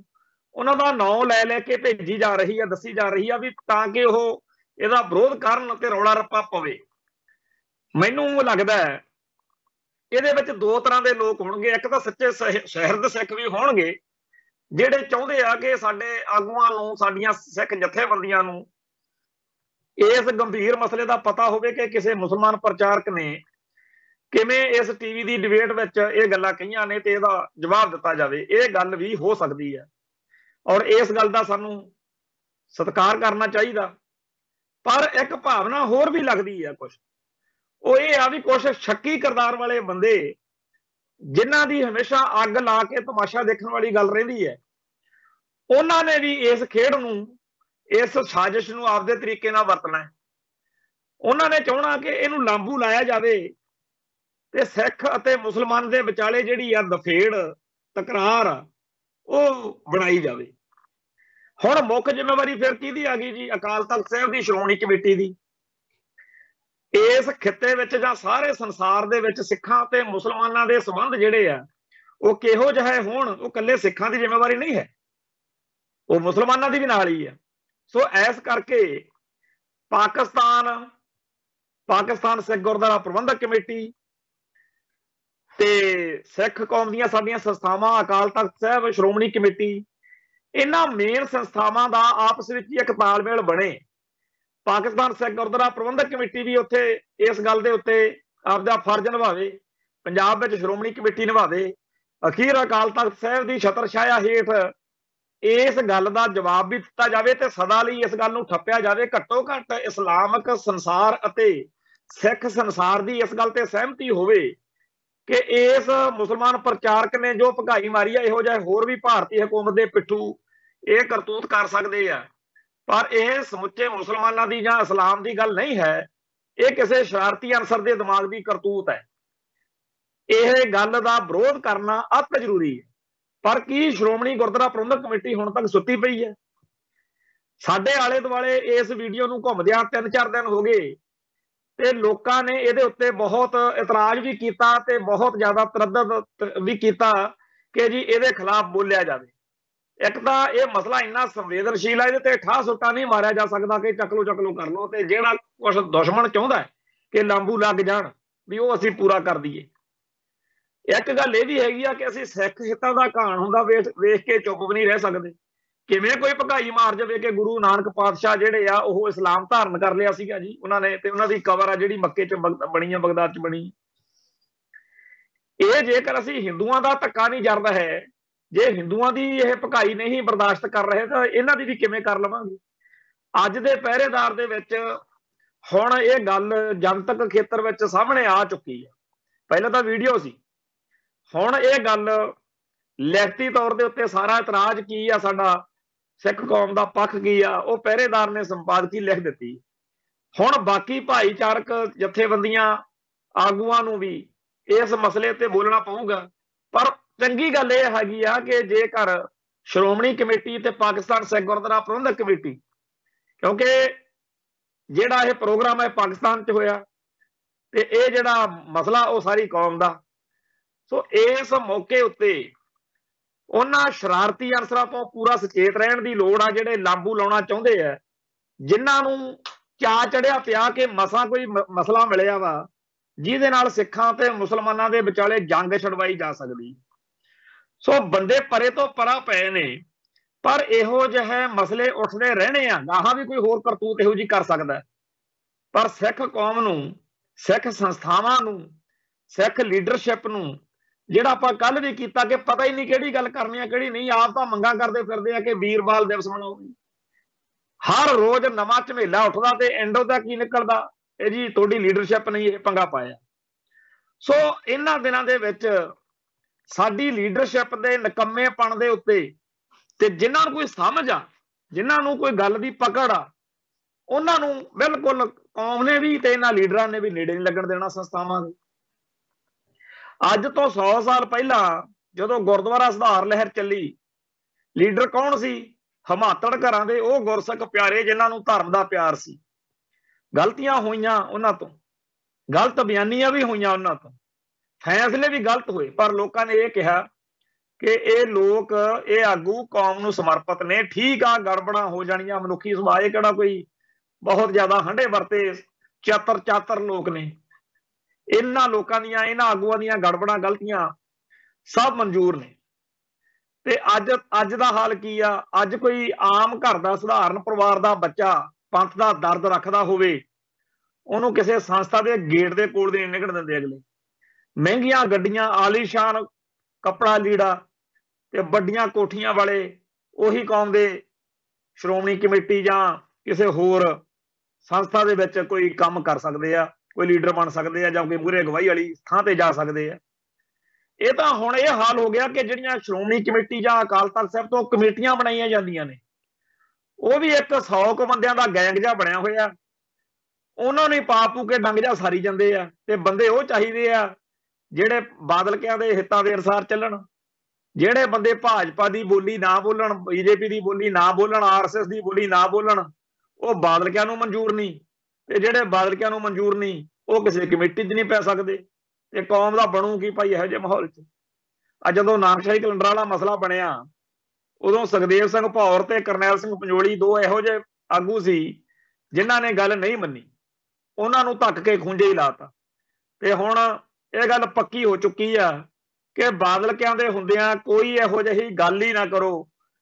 उन्हां दा नाम लै लै के भेजी जा रही है, दसी जा रही है भी तां कि वो इहदा विरोध करन ते रौला रप्पा पवे। मैनूं लगदा है ਇਹਦੇ ਵਿੱਚ ਦੋ ਤਰ੍ਹਾਂ ਦੇ ਲੋਕ ਹੋਣਗੇ, ਇੱਕ ਤਾਂ ਸੱਚੇ ਸ਼ਹਿਰਦ ਸਿੱਖ ਵੀ ਹੋਣਗੇ ਜਿਹੜੇ ਚਾਹੁੰਦੇ ਆ ਕਿ ਸਾਡੇ ਆਗੂਆਂ ਨੂੰ, ਸਾਡੀਆਂ ਸਿੱਖ ਜਥੇਬੰਦੀਆਂ ਨੂੰ ਇਸ ਗੰਭੀਰ ਮਸਲੇ ਦਾ ਪਤਾ ਹੋਵੇ ਕਿ ਕਿਸੇ ਮੁਸਲਮਾਨ ਪ੍ਰਚਾਰਕ ਨੇ ਕਿਵੇਂ ਇਸ ਟੀਵੀ ਦੀ ਡਿਬੇਟ ਵਿੱਚ ਇਹ ਗੱਲਾਂ ਕਹੀਆਂ ਨੇ ਤੇ ਇਹਦਾ ਜਵਾਬ ਦਿੱਤਾ ਜਾਵੇ। ਇਹ ਗੱਲ ਵੀ ਹੋ ਸਕਦੀ ਹੈ ਔਰ ਇਸ ਗੱਲ ਦਾ ਸਾਨੂੰ ਸਤਿਕਾਰ ਕਰਨਾ ਚਾਹੀਦਾ। ਪਰ ਇੱਕ ਭਾਵਨਾ ਹੋਰ ਵੀ ਲੱਗਦੀ ਹੈ ਕੁਛ, ਉਹ ਇਹ ਆ ਵੀ ਕੁਛ ਸ਼ੱਕੀ ਕਿਰਦਾਰ ਵਾਲੇ ਬੰਦੇ ਜਿਨ੍ਹਾਂ ਦੀ ਹਮੇਸ਼ਾ ਅੱਗ ਲਾ ਕੇ ਤਮਾਸ਼ਾ ਦੇਖਣ ਵਾਲੀ ਗੱਲ ਰਹਿੰਦੀ ਹੈ, ਉਹਨਾਂ ਨੇ ਵੀ ਇਸ ਖੇਡ ਨੂੰ, ਇਸ ਸਾਜ਼ਿਸ਼ ਨੂੰ ਆਪਦੇ ਤਰੀਕੇ ਨਾਲ ਵਰਤਣਾ। ਉਹਨਾਂ ਨੇ ਚਾਹਣਾ ਕਿ ਇਹਨੂੰ ਲਾਂਬੂ ਲਾਇਆ ਜਾਵੇ ਤੇ ਸਿੱਖ ਅਤੇ ਮੁਸਲਮਾਨ ਦੇ ਵਿਚਾਲੇ ਜਿਹੜੀ ਆ ਦਫੇੜ ਤਕਰਾਰ ਉਹ ਬਣਾਈ ਜਾਵੇ। ਹੁਣ ਮੁੱਖ ਜ਼ਿੰਮੇਵਾਰੀ ਫਿਰ ਕਿਹਦੀ ਆ ਗਈ ਜੀ? ਅਕਾਲ ਤਖਤ ਸਾਹਿਬ ਦੀ, ਸ਼੍ਰੋਮਣੀ ਕਮੇਟੀ ਦੀ। ਇਸ ਖਿੱਤੇ ਵਿੱਚ ਜਾਂ ਸਾਰੇ ਸੰਸਾਰ ਦੇ ਵਿੱਚ ਸਿੱਖਾਂ ਤੇ ਮੁਸਲਮਾਨਾਂ ਦੇ ਸੰਬੰਧ ਜਿਹੜੇ ਆ ਉਹ ਕਿਹੋ ਜਿਹੇ ਹੋਣ, ਉਹ ਇਕੱਲੇ ਸਿੱਖਾਂ ਦੀ ਜ਼ਿੰਮੇਵਾਰੀ ਨਹੀਂ ਹੈ, ਉਹ ਮੁਸਲਮਾਨਾਂ ਦੀ ਵੀ ਨਾਲ ਹੀ ਹੈ। ਸੋ ਇਸ ਕਰਕੇ ਪਾਕਿਸਤਾਨ ਸਿੱਖ ਗੁਰਦੁਆਰਾ ਪ੍ਰਬੰਧਕ ਕਮੇਟੀ ਤੇ ਸਿੱਖ ਕੌਮ ਦੀਆਂ ਸਾਡੀਆਂ ਸੰਸਥਾਵਾਂ, ਅਕਾਲ ਤਖਤ ਸਾਹਿਬ, ਸ਼੍ਰੋਮਣੀ ਕਮੇਟੀ, ਇਹਨਾਂ ਮੇਨ ਸੰਸਥਾਵਾਂ ਦਾ ਆਪਸ ਵਿੱਚ ਹੀ ਇੱਕ ਤਾਲਮੇਲ ਬਣੇ। ਪਾਕਿਸਤਾਨ ਸਿੱਖ ਗੁਰਦੁਆਰਾ ਪ੍ਰਬੰਧਕ ਕਮੇਟੀ ਵੀ ਉੱਥੇ ਇਸ ਗੱਲ ਦੇ ਉੱਤੇ ਆਪਦਾ ਫਰਜ਼ ਨਿਭਾਵੇ, ਪੰਜਾਬ ਵਿੱਚ ਸ਼੍ਰੋਮਣੀ ਕਮੇਟੀ ਨਿਭਾਵੇ। ਅਖੀਰ ਅਕਾਲ ਤਖਤ ਸਾਹਿਬ ਦੀ ਛਤਰ ਛਾਇਆ ਹੇਠ ਇਸ ਗੱਲ ਦਾ ਜਵਾਬ ਵੀ ਦਿੱਤਾ ਜਾਵੇ ਤੇ ਸਦਾ ਲਈ ਇਸ ਗੱਲ ਨੂੰ ਠੱਪਿਆ ਜਾਵੇ। ਘੱਟੋ ਘੱਟ ਇਸਲਾਮਕ ਸੰਸਾਰ ਅਤੇ ਸਿੱਖ ਸੰਸਾਰ ਦੀ ਇਸ ਗੱਲ ਤੇ ਸਹਿਮਤੀ ਹੋਵੇ ਕਿ ਇਸ ਮੁਸਲਮਾਨ ਪ੍ਰਚਾਰਕ ਨੇ ਜੋ ਭਗਾਈ ਮਾਰੀ ਆ, ਇਹੋ ਜਿਹੇ ਹੋਰ ਵੀ ਭਾਰਤੀ ਹਕੂਮਤ ਦੇ ਪਿੱਠੂ ਇਹ ਕਰਤੂਤ ਕਰ ਸਕਦੇ ਆ। ਪਰ ਇਹ ਸਮੁੱਚੇ ਮੁਸਲਮਾਨਾਂ ਦੀ ਜਾਂ ਇਸਲਾਮ ਦੀ ਗੱਲ ਨਹੀਂ ਹੈ, ਇਹ ਕਿਸੇ ਸ਼ਰਾਰਤੀ ਅਨਸਰ ਦੇ ਦਿਮਾਗ ਦੀ ਕਰਤੂਤ ਹੈ। ਇਹ ਗੱਲ ਦਾ ਵਿਰੋਧ ਕਰਨਾ ਅਤ ਜ਼ਰੂਰੀ ਹੈ। ਪਰ ਕੀ ਸ਼੍ਰੋਮਣੀ ਗੁਰਦੁਆਰਾ ਪ੍ਰਬੰਧਕ ਕਮੇਟੀ ਹੁਣ ਤੱਕ ਸੁੱਤੀ ਪਈ ਹੈ? ਸਾਡੇ ਆਲੇ ਦੁਆਲੇ ਇਸ ਵੀਡੀਓ ਨੂੰ ਘੁੰਮਦਿਆਂ 3-4 ਦਿਨ ਹੋ ਗਏ ਤੇ ਲੋਕਾਂ ਨੇ ਇਹਦੇ ਉੱਤੇ ਬਹੁਤ ਇਤਰਾਜ਼ ਵੀ ਕੀਤਾ ਤੇ ਬਹੁਤ ਜ਼ਿਆਦਾ ਤਰੱਦਦ ਵੀ ਕੀਤਾ ਕਿ ਜੀ ਇਹਦੇ ਖਿਲਾਫ ਬੋਲਿਆ ਜਾਵੇ। ਇੱਕ ਤਾਂ ਇਹ ਮਸਲਾ ਇੰਨਾ ਸੰਵੇਦਨਸ਼ੀਲ ਹੈ, ਇਹਦੇ ਤੇ ਠਾਹ ਸੁੱਟਾ ਨਹੀਂ ਮਾਰਿਆ ਜਾ ਸਕਦਾ ਕਿ ਚੱਕ ਲੋ ਕਰ ਲੋ, ਤੇ ਜਿਹੜਾ ਕੁਛ ਦੁਸ਼ਮਣ ਚਾਹੁੰਦਾ ਹੈ ਕਿ ਲਾਂਬੂ ਲੱਗ ਜਾਣ ਵੀ ਉਹ ਅਸੀਂ ਪੂਰਾ ਕਰ ਦਈਏ। ਇੱਕ ਗੱਲ ਇਹ ਵੀ ਹੈਗੀ ਆ ਕਿ ਅਸੀਂ ਸਿੱਖ ਹਿੱਤਾਂ ਦਾ ਘਾਣ ਹੁੰਦਾ ਵੇਖ ਕੇ ਚੁੱਪ ਵੀ ਨਹੀਂ ਰਹਿ ਸਕਦੇ। ਕਿਵੇਂ ਕੋਈ ਭਗਾਈ ਮਾਰ ਜਾਵੇ ਕਿ ਗੁਰੂ ਨਾਨਕ ਪਾਤਸ਼ਾਹ ਜਿਹੜੇ ਆ ਉਹ ਇਸਲਾਮ ਧਾਰਨ ਕਰ ਲਿਆ ਸੀਗਾ ਜੀ ਉਹਨਾਂ ਨੇ, ਤੇ ਉਹਨਾਂ ਦੀ ਕਬਰ ਆ ਜਿਹੜੀ ਮੱਕੇ 'ਚ ਬਣੀ ਆ, ਬਗਦਾਦ 'ਚ ਬਣੀ। ਇਹ ਜੇਕਰ ਅਸੀਂ ਹਿੰਦੂਆਂ ਦਾ ਧੱਕਾ ਨਹੀਂ ਜਰਦਾ ਹੈ, ਜੇ ਹਿੰਦੂਆਂ ਦੀ ਇਹ ਭਗਾਈ ਨਹੀਂ ਬਰਦਾਸ਼ਤ ਕਰ ਰਹੇ ਤਾਂ ਇਹਨਾਂ ਦੀ ਵੀ ਕਿਵੇਂ ਕਰ ਲਵਾਂਗੇ? ਅੱਜ ਦੇ ਪਹਿਰੇਦਾਰ ਦੇ ਵਿੱਚ ਹੁਣ ਇਹ ਗੱਲ ਜਨਤਕ ਖੇਤਰ ਵਿੱਚ ਸਾਹਮਣੇ ਆ ਚੁੱਕੀ ਹੈ। ਪਹਿਲਾਂ ਤਾਂ ਵੀਡੀਓ ਸੀ, ਹੁਣ ਇਹ ਗੱਲ ਲਿਖਤੀ ਤੌਰ ਦੇ ਉੱਤੇ ਸਾਰਾ ਇਤਰਾਜ਼ ਕੀ ਆ, ਸਾਡਾ ਸਿੱਖ ਕੌਮ ਦਾ ਪੱਖ ਕੀ ਆ, ਉਹ ਪਹਿਰੇਦਾਰ ਨੇ ਸੰਪਾਦਕੀ ਲਿਖ ਦਿੱਤੀ। ਹੁਣ ਬਾਕੀ ਭਾਈਚਾਰਕ ਜਥੇਬੰਦੀਆਂ ਆਗੂਆਂ ਨੂੰ ਵੀ ਇਸ ਮਸਲੇ ਤੇ ਬੋਲਣਾ ਪਊਗਾ। ਪਰ ਚੰਗੀ ਗੱਲ ਇਹ ਹੈਗੀ ਆ ਕਿ ਜੇਕਰ ਸ਼੍ਰੋਮਣੀ ਕਮੇਟੀ ਤੇ ਪਾਕਿਸਤਾਨ ਸਿੱਖ ਗੁਰਦੁਆਰਾ ਪ੍ਰਬੰਧਕ ਕਮੇਟੀ, ਕਿਉਂਕਿ ਜਿਹੜਾ ਇਹ ਪ੍ਰੋਗਰਾਮ ਹੈ ਪਾਕਿਸਤਾਨ 'ਚ ਹੋਇਆ ਤੇ ਇਹ ਜਿਹੜਾ ਮਸਲਾ ਉਹ ਸਾਰੀ ਕੌਮ ਦਾ, ਸੋ ਇਸ ਮੌਕੇ ਉੱਤੇ ਉਹਨਾਂ ਸ਼ਰਾਰਤੀ ਅਨਸਰਾਂ ਤੋਂ ਪੂਰਾ ਸੁਚੇਤ ਰਹਿਣ ਦੀ ਲੋੜ ਆ ਜਿਹੜੇ ਲਾਂਬੂ ਲਾਉਣਾ ਚਾਹੁੰਦੇ ਆ, ਜਿਨ੍ਹਾਂ ਨੂੰ चा चढ़िया पिया कि मसा कोई मसला मिलिया वा जिहदे नाल सिखां ते मुसलमानां दे विचाले जंग छड़वाई जा सकदी। सो बंदे परे तो परा पए ने, पर इहो जिहे मसले उठदे रहने आ, गाहां भी कोई होर करतूत इहो जी कर सकदा है। पर सिख कौम नूं, सिख संस्थावां नूं, सिख लीडरशिप नूं ਜਿਹੜਾ ਆਪਾਂ ਕੱਲ ਵੀ ਕੀਤਾ कि पता ही नहीं ਕਿਹੜੀ ਗੱਲ ਕਰਨੀ ਆ ਕਿਹੜੀ नहीं, आप ਤਾਂ ਮੰਗਾਂ ਕਰਦੇ ਫਿਰਦੇ ਆ कि ਵੀਰਵਾਲ ਦਿਵਸ ਮਨਾਓ। हर रोज नवा झमेला उठदा ते एंड ਉਹਦਾ ਕੀ ਨਿਕਲਦਾ, ਇਹ ਜੀ ਤੁਹਾਡੀ ਲੀਡਰਸ਼ਿਪ ਨਹੀਂ ਇਹ ਪੰਗਾ ਪਾਇਆ। ਸੋ ਇਹਨਾਂ ਦਿਨਾਂ ਦੇ ਵਿੱਚ ਸਾਡੀ ਲੀਡਰਸ਼ਿਪ ਦੇ ਨਕੰਮੇਪਣ ਦੇ ਉੱਤੇ ਤੇ ਜਿਨ੍ਹਾਂ ਨੂੰ ਕੋਈ ਸਮਝ ਆ, ਜਿਨ੍ਹਾਂ ਨੂੰ ਕੋਈ ਗੱਲ ਦੀ ਪਕੜ ਆ, ਉਹਨਾਂ ਨੂੰ ਬਿਲਕੁਲ ਕੌਮ ਨੇ ਵੀ ਤੇ ਇਹਨਾਂ ਲੀਡਰਾਂ ਨੇ ਵੀ ਨੇੜੇ ਨਹੀਂ ਲੱਗਣ ਦੇਣਾ ਸੰਸਥਾਵਾਂ ਦੇ। ਅੱਜ ਤੋਂ 100 ਸਾਲ ਪਹਿਲਾਂ ਜਦੋਂ ਗੁਰਦੁਆਰਾ ਸੁਧਾਰ ਲਹਿਰ ਚੱਲੀ, ਲੀਡਰ ਕੌਣ ਸੀ? ਹਿਮਾਤੜ ਘਰਾਂ ਦੇ ਉਹ ਗੁਰਸਿੱਖ ਪਿਆਰੇ ਜਿਨ੍ਹਾਂ ਨੂੰ ਧਰਮ ਦਾ ਪਿਆਰ ਸੀ। ਗਲਤੀਆਂ ਹੋਈਆਂ ਉਹਨਾਂ ਤੋਂ, ਗਲਤ ਬਿਆਨੀਆਂ ਵੀ ਹੋਈਆਂ ਉਹਨਾਂ ਤੋਂ, फैसले भी गलत हुए, पर लोगों ने यह कहा कि ये लोग ये आगू कौम नूं समर्पित ने, ठीक आ गड़बड़ा हो जानियां, मनुखी सुभाਅ किहड़ा कोई बहुत ज्यादा हंडे वरते चातर लोग ने, इन्हां लोकां दीयां इन्हां आगूआं दीयां गड़बड़ा गलतियां सब मंजूर ने। ते अज दा हाल की आ, अज कोई आम घर दा सधारण परिवार दा बच्चा पंथ दा दर्द रखदा होवे, उहनूं किसी संस्था दे गेट दे कोल नहीं निकल दिंदे अगले। महंगिया गड्डियां, आलीशान कपड़ा लीड़ा ते बड़ियां कोठियां वाले उही कौम दे श्रोमणी कमेटी जां किसी होर संस्था दे विच कोई काम कर सकते आ, कोई लीडर बन सकते हैं, जां कोई मूहरे अगवाई वाली थां ते जा सकते हैं। ये तां हुण ये हाल हो गया कि जिहड़ियां श्रोमणी कमेटी जां अकाल तख्त साहिब तो कमेटियां बनाईयां जांदियां ने, वो भी एक 100 क बंदियां दा गैंग जिहा बणिया होया, उन्हां नूं पा पू के डंग जिहा सारी जांदे आ। ते बंदे वो चाहीदे आ ਜਿਹੜੇ ਬਾਦਲਕਿਆਂ ਦੇ ਹਿੱਤਾਂ ਦੇ ਅਨੁਸਾਰ ਚੱਲਣ, ਜਿਹੜੇ ਬੰਦੇ ਭਾਜਪਾ ਦੀ ਬੋਲੀ ਨਾ ਬੋਲਣ, ਬੀਜੇਪੀ ਦੀ ਬੋਲੀ ਨਾ ਬੋਲਣ, ਆਰਐਸਐਸ ਦੀ ਬੋਲੀ ਨਾ ਬੋਲਣ, ਉਹ ਬਾਦਲਕਿਆਂ ਨੂੰ ਮਨਜ਼ੂਰ ਨਹੀਂ, ਤੇ ਜਿਹੜੇ ਬਾਦਲਕਿਆਂ ਨੂੰ ਮਨਜ਼ੂਰ ਨਹੀਂ ਉਹ ਕਿਸੇ ਕਮੇਟੀ 'ਚ ਨਹੀਂ ਪੈ ਸਕਦੇ। ਤੇ ਕੌਮ ਦਾ ਬਣੂ ਕੀ ਭਾਈ ਇਹੋ ਜਿਹੇ ਮਾਹੌਲ 'ਚ? ਅੱਜ ਜਦੋਂ ਨਾਨਕਸ਼ਾਹੀ ਕੈਲੰਡਰ ਵਾਲਾ ਮਸਲਾ ਬਣਿਆ, ਉਦੋਂ ਸੁਖਦੇਵ ਸਿੰਘ ਭੌਰ ਤੇ ਕਰਨੈਲ ਸਿੰਘ ਪੰਜੋਲੀ ਦੋ ਇਹੋ ਜਿਹੇ ਆਗੂ ਸੀ ਜਿਨ੍ਹਾਂ ਨੇ ਗੱਲ ਨਹੀਂ ਮੰਨੀ, ਉਹਨਾਂ ਨੂੰ ਧੱਕ ਕੇ ਖੂੰਜੇ ਹੀ ਲਾਤਾ। ਤੇ ਹੁਣ ਇਹ ਗੱਲ ਪੱਕੀ ਹੋ ਚੁੱਕੀ ਆ ਕਿ ਬਾਦਲਕਿਆਂ ਦੇ ਹੁੰਦਿਆਂ ਕੋਈ ਇਹੋ ਜਿਹੀ ਗੱਲ ਹੀ ਨਾ ਕਰੋ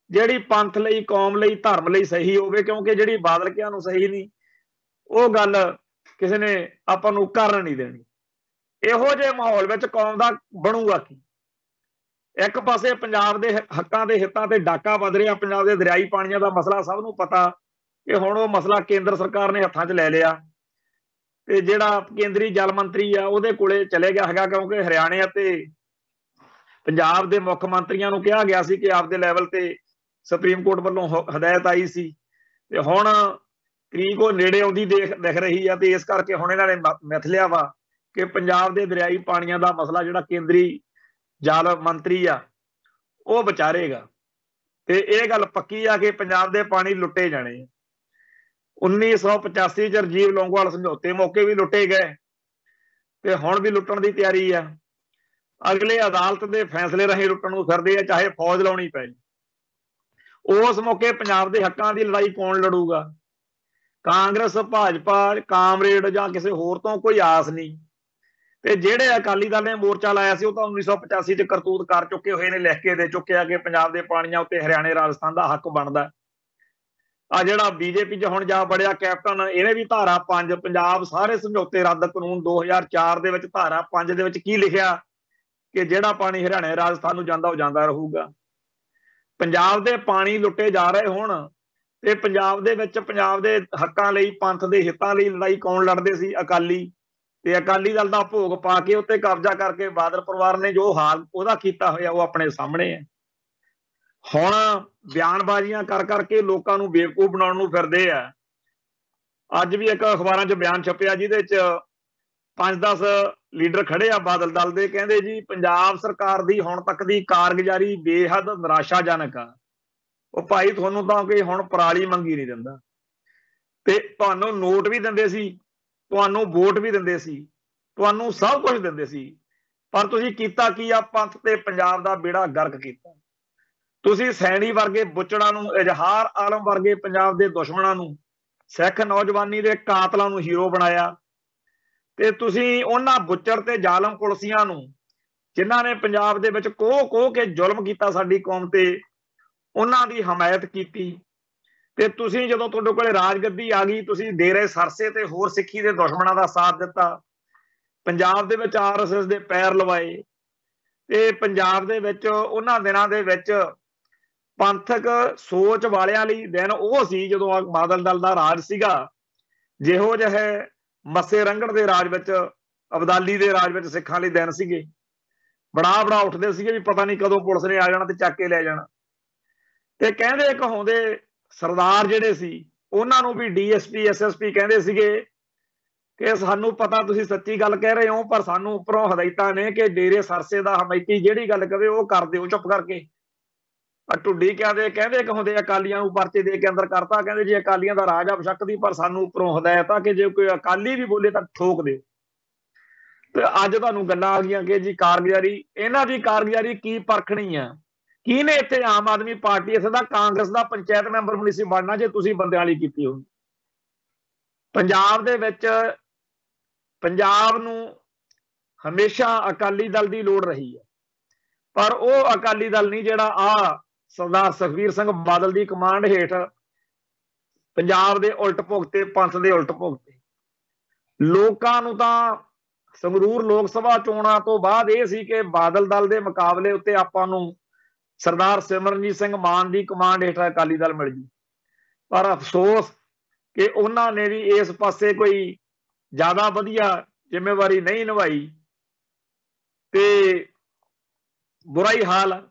ਜਿਹੜੀ ਪੰਥ ਲਈ, ਕੌਮ ਲਈ, ਧਰਮ ਲਈ ਸਹੀ ਹੋਵੇ, ਕਿਉਂਕਿ ਜਿਹੜੀ ਬਾਦਲਕਿਆਂ ਨੂੰ ਸਹੀ ਨਹੀਂ ਉਹ ਗੱਲ ਕਿਸੇ ਨੇ ਆਪਾਂ ਨੂੰ ਕਰਨ ਨਹੀਂ ਦੇਣੀ। ਇਹੋ ਜਿਹੇ ਮਾਹੌਲ ਵਿੱਚ ਕੌਮ ਦਾ ਬਣੂਗਾ ਕੀ? ਇੱਕ ਪਾਸੇ ਪੰਜਾਬ ਦੇ ਹੱਕਾਂ ਦੇ ਹਿੱਤਾਂ ਤੇ ਡਾਕਾ ਵੱਧ ਰਿਹਾ, ਪੰਜਾਬ ਦੇ ਦਰਿਆਈ ਪਾਣੀਆਂ ਦਾ ਮਸਲਾ ਸਭ ਨੂੰ ਪਤਾ ਕਿ ਹੁਣ ਉਹ ਮਸਲਾ ਕੇਂਦਰ ਸਰਕਾਰ ਨੇ ਹੱਥਾਂ 'ਚ ਲੈ ਲਿਆ, ਤੇ ਜਿਹੜਾ ਕੇਂਦਰੀ ਜਲ ਮੰਤਰੀ ਆ ਉਹਦੇ ਕੋਲੇ ਚਲੇ ਗਿਆ ਹੈਗਾ, ਕਿਉਂਕਿ ਹਰਿਆਣੇ ਅਤੇ ਪੰਜਾਬ ਦੇ ਮੁੱਖ ਮੰਤਰੀਆਂ ਨੂੰ ਕਿਹਾ ਗਿਆ ਸੀ ਕਿ ਆਪਦੇ ਲੈਵਲ ਤੇ ਸੁਪਰੀਮ ਕੋਰਟ ਵੱਲੋਂ ਹਦਾਇਤ ਆਈ ਸੀ, ਤੇ ਹੁਣ ਤਰੀਕ ਉਹ ਨੇੜੇ ਆਉਂਦੀ ਦਿਖ ਰਹੀ ਆ, ਤੇ ਇਸ ਕਰਕੇ ਹੁਣ ਇਹਨਾਂ ਨੇ ਮਿਥ ਲਿਆ ਵਾ ਕਿ ਪੰਜਾਬ ਦੇ ਦਰਿਆਈ ਪਾਣੀਆਂ ਦਾ ਮਸਲਾ ਜਿਹੜਾ ਕੇਂਦਰੀ ਜਲ ਮੰਤਰੀ ਆ ਉਹ ਵਿਚਾਰੇਗਾ। ਤੇ ਇਹ ਗੱਲ ਪੱਕੀ ਆ ਕਿ ਪੰਜਾਬ ਦੇ ਪਾਣੀ ਲੁੱਟੇ ਜਾਣੇ। 1985 ਚ ਰਾਜੀਵ ਲੌਂਗੋਵਾਲ ਸਮਝੌਤੇ ਮੌਕੇ ਵੀ ਲੁੱਟੇ ਗਏ ਤੇ ਹੁਣ ਵੀ ਲੁੱਟਣ ਦੀ ਤਿਆਰੀ ਆ। ਅਗਲੇ ਅਦਾਲਤ ਦੇ ਫੈਸਲੇ ਰਾਹੀਂ ਲੁੱਟਣ ਨੂੰ ਫਿਰਦੇ ਆ, ਚਾਹੇ ਫੌਜ ਲਾਉਣੀ ਪਏ। ਉਸ ਮੌਕੇ ਪੰਜਾਬ ਦੇ ਹੱਕਾਂ ਦੀ ਲੜਾਈ ਕੌਣ ਲੜੂਗਾ? ਕਾਂਗਰਸ, ਭਾਜਪਾ, ਕਾਮਰੇਡ ਜਾਂ ਕਿਸੇ ਹੋਰ ਤੋਂ ਕੋਈ ਆਸ ਨਹੀਂ। ਤੇ ਜਿਹੜੇ ਅਕਾਲੀ ਦਲ ਨੇ ਮੋਰਚਾ ਲਾਇਆ ਸੀ ਉਹ ਤਾਂ 1985 ਚ ਕਰਤੂਤ ਕਰ ਚੁੱਕੇ ਹੋਏ ਨੇ, ਲਿਖ ਕੇ ਦੇ ਚੁੱਕਿਆ ਕਿ ਪੰਜਾਬ ਦੇ ਪਾਣੀਆਂ ਉੱਤੇ ਹਰਿਆਣੇ, ਰਾਜਸਥਾਨ ਦਾ ਹੱਕ ਬਣਦਾ। ਆ ਜਿਹੜਾ ਬੀਜੇਪੀ 'ਚ ਹੁਣ ਜਾ ਬੜਿਆ ਕੈਪਟਨ, ਇਹਨੇ ਵੀ ਧਾਰਾ 5 ਪੰਜਾਬ ਸਾਰੇ ਸਮਝੌਤੇ ਰੱਦ ਕਾਨੂੰਨ 2004 ਦੇ ਵਿੱਚ ਧਾਰਾ 5 ਦੇ ਵਿੱਚ ਕੀ ਲਿਖਿਆ ਕਿ ਜਿਹੜਾ ਪਾਣੀ ਹਰਿਆਣੇ, ਰਾਜਸਥਾਨ ਨੂੰ ਜਾਂਦਾ ਉਹ ਜਾਂਦਾ ਰਹੂਗਾ। ਪੰਜਾਬ ਦੇ ਪਾਣੀ ਲੁੱਟੇ ਜਾ ਰਹੇ ਹੁਣ ਤੇ ਪੰਜਾਬ ਦੇ ਵਿੱਚ ਪੰਜਾਬ ਦੇ ਹੱਕਾਂ ਲਈ, ਪੰਥ ਦੇ ਹਿੱਤਾਂ ਲਈ ਲੜਾਈ ਕੌਣ ਲੜਦੇ ਸੀ? ਅਕਾਲੀ। ਤੇ ਅਕਾਲੀ ਦਲ ਦਾ ਭੋਗ ਪਾ ਕੇ ਉੱਤੇ ਕਬਜ਼ਾ ਕਰਕੇ ਬਾਦਲ ਪਰਿਵਾਰ ਨੇ ਜੋ ਹਾਲ ਉਹਦਾ ਕੀਤਾ ਹੋਇਆ ਉਹ ਆਪਣੇ ਸਾਹਮਣੇ ਹੈ। ਹੁਣ ਬਿਆਨਬਾਜ਼ੀਆਂ ਕਰ ਕਰਕੇ ਲੋਕਾਂ ਨੂੰ ਬੇਵਕੂਫ ਬਣਾਉਣ ਨੂੰ ਫਿਰਦੇ ਆ। ਅੱਜ ਵੀ ਇੱਕ ਅਖਬਾਰਾਂ 'ਚ ਬਿਆਨ ਛਪਿਆ ਜਿਹਦੇ 'ਚ 5-10 ਲੀਡਰ ਖੜੇ ਆ ਬਾਦਲ ਦਲ ਦੇ, ਕਹਿੰਦੇ ਜੀ ਪੰਜਾਬ ਸਰਕਾਰ ਦੀ ਹੁਣ ਤੱਕ ਦੀ ਕਾਰਗੁਜ਼ਾਰੀ ਬੇਹੱਦ ਨਿਰਾਸ਼ਾਜਨਕ ਆ। ਉਹ ਭਾਈ ਤੁਹਾਨੂੰ ਤਾਂ ਕੋਈ ਹੁਣ ਪਰਾਲੀ ਮੰਗੀ ਨਹੀਂ ਦਿੰਦਾ, ਤੇ ਤੁਹਾਨੂੰ ਨੋਟ ਵੀ ਦਿੰਦੇ ਸੀ, ਤੁਹਾਨੂੰ ਵੋਟ ਵੀ ਦਿੰਦੇ ਸੀ, ਤੁਹਾਨੂੰ ਸਭ ਕੁਝ ਦਿੰਦੇ ਸੀ, ਪਰ ਤੁਸੀਂ ਕੀਤਾ ਕੀ ਆ? ਪੰਥ ਤੇ ਪੰਜਾਬ ਦਾ ਬੇੜਾ ਗਰਕ ਕੀਤਾ। ਤੁਸੀਂ ਸੈਣੀ ਵਰਗੇ ਬੁੱਚੜਾਂ ਨੂੰ, ਇਜ਼ਹਾਰ ਆਲਮ ਵਰਗੇ ਪੰਜਾਬ ਦੇ ਦੁਸ਼ਮਣਾਂ ਨੂੰ सिख नौजवानी के कातलों को हीरो बनाया। ते तुसीं उन्हां बुच्चड़ ते जालम पुलसियां नूं जिन्हां ने पंजाब दे विच कोह के जुल्म कीता साडी कौम ते, उन्हां दी हमायत कीती। ते तुसीं जदों तुहाडे कोले राजगद्दी आ गई, तुसीं डेरे सरसे ते होर सिੱਖੀ दे दुश्मनां दा साथ दिता, पंजाब दे विच RSS दे पैर लवाए। ते पंजाब दे विच उन्हां दिनां दे विच पंथक सोच वालियां लई दिन ਉਹ ਸੀ ਜਦੋਂ ਬਾਦਲ दल ਦਾ ਰਾਜ ਸੀਗਾ। ਜਿਹੋ ਜਿਹੇ ਮੱਸੇ ਰੰਗੜ ਦੇ ਰਾਜ ਵਿੱਚ, ਅਬਦਾਲੀ ਦੇ ਰਾਜ ਵਿੱਚ ਸਿੱਖਾਂ ਲਈ ਦਿਨ ਸੀਗੇ। ਬੜਾ ਉੱਠਦੇ ਸੀਗੇ ਵੀ ਪਤਾ ਨਹੀਂ ਕਦੋਂ ਪੁਲਿਸ ਨੇ ਆ ਜਾਣਾ ਤੇ ਚੱਕ ਕੇ ਲੈ ਜਾਣਾ। ਤੇ ਕਹਿੰਦੇ ਕਹਾਉਂਦੇ ਸਰਦਾਰ ਜਿਹੜੇ ਸੀ ਉਹਨਾਂ ਨੂੰ ਵੀ DSP SSP ਕਹਿੰਦੇ ਸੀਗੇ ਕਿ ਸਾਨੂੰ ਪਤਾ ਤੁਸੀਂ ਸੱਚੀ ਗੱਲ ਕਹਿ ਰਹੇ ਹੋ, ਪਰ ਸਾਨੂੰ ਉੱਪਰੋਂ ਹਦਾਇਤਾਂ ਨੇ ਕਿ ਡੇਰੇ ਸਰਸੇ ਦਾ ਹਮਾਇਤੀ ਜਿਹੜੀ ਗੱਲ ਕਵੇ ਉਹ ਕਰ ਦਿਓ ਚੁੱਪ ਕਰਕੇ। ਢੁੱਡੀ ਕਹਿੰਦੇ ਕਹਾਉਂਦੇ ਅਕਾਲੀਆਂ ਨੂੰ ਪਰਚੇ ਦੇ ਕੇ ਅੰਦਰ ਕਰਤਾ। ਕਹਿੰਦੇ ਜੀ ਅਕਾਲੀਆਂ ਦਾ ਰਾਜ ਆ ਬਸ਼ੱਕ ਦੀ, ਪਰ ਸਾਨੂੰ ਉੱਪਰੋਂ ਹਦਾਇਤ ਆ ਕਿ ਜੇ ਕੋਈ ਅਕਾਲੀ ਵੀ ਬੋਲੇ ਤਾਂ ਠੋਕ ਦਿਓ। ਤੇ ਅੱਜ ਤੁਹਾਨੂੰ ਗੱਲਾਂ ਆ ਗਈਆਂ ਕਿ ਜੀ ਕਾਰਗੁਜ਼ਾਰੀ, ਇਹਨਾਂ ਦੀ ਕਾਰਗੁਜ਼ਾਰੀ ਕੀ ਪਰਖਣੀ ਆ? ਕਿਹਨੇ ਇੱਥੇ ਆਮ ਆਦਮੀ ਪਾਰਟੀ ਇੱਥੇ ਦਾ ਕਾਂਗਰਸ ਦਾ ਪੰਚਾਇਤ ਮੈਂਬਰ ਵੀ ਨਹੀਂ ਸੀ ਬਣਨਾ ਜੇ ਤੁਸੀਂ ਬੰਦਿਆਂ ਵਾਲੀ ਕੀਤੀ ਹੋਣੀ। ਪੰਜਾਬ ਦੇ ਵਿੱਚ ਪੰਜਾਬ ਨੂੰ ਹਮੇਸ਼ਾ ਅਕਾਲੀ ਦਲ ਦੀ ਲੋੜ ਰਹੀ ਹੈ, ਪਰ ਉਹ ਅਕਾਲੀ ਦਲ ਨਹੀਂ ਜਿਹੜਾ ਸਰਦਾਰ ਸੁਖਬੀਰ ਸਿੰਘ ਬਾਦਲ ਦੀ ਕਮਾਂਡ ਹੇਠ ਪੰਜਾਬ ਦੇ ਉਲਟ ਭੁਗਤੇ, ਪੰਥ ਦੇ ਉਲਟ ਭੁਗਤੇ। ਲੋਕਾਂ ਨੂੰ ਤਾਂ ਸੰਗਰੂਰ ਲੋਕ ਸਭਾ ਚੋਣਾਂ ਤੋਂ ਬਾਅਦ ਇਹ ਸੀ ਕਿ ਬਾਦਲ ਦਲ ਦੇ ਮੁਕਾਬਲੇ ਉੱਤੇ ਆਪਾਂ ਨੂੰ ਸਰਦਾਰ ਸਿਮਰਨਜੀਤ ਸਿੰਘ ਮਾਨ ਦੀ ਕਮਾਂਡ ਹੇਠ ਅਕਾਲੀ ਦਲ ਮਿਲ ਗਈ। ਪਰ ਅਫਸੋਸ ਕਿ ਉਹਨਾਂ ਨੇ ਵੀ ਇਸ ਪਾਸੇ ਕੋਈ ਜ਼ਿਆਦਾ ਵਧੀਆ ਜ਼ਿੰਮੇਵਾਰੀ ਨਹੀਂ ਨਿਭਾਈ ਤੇ ਬੁਰਾ ਹੀ ਹਾਲ।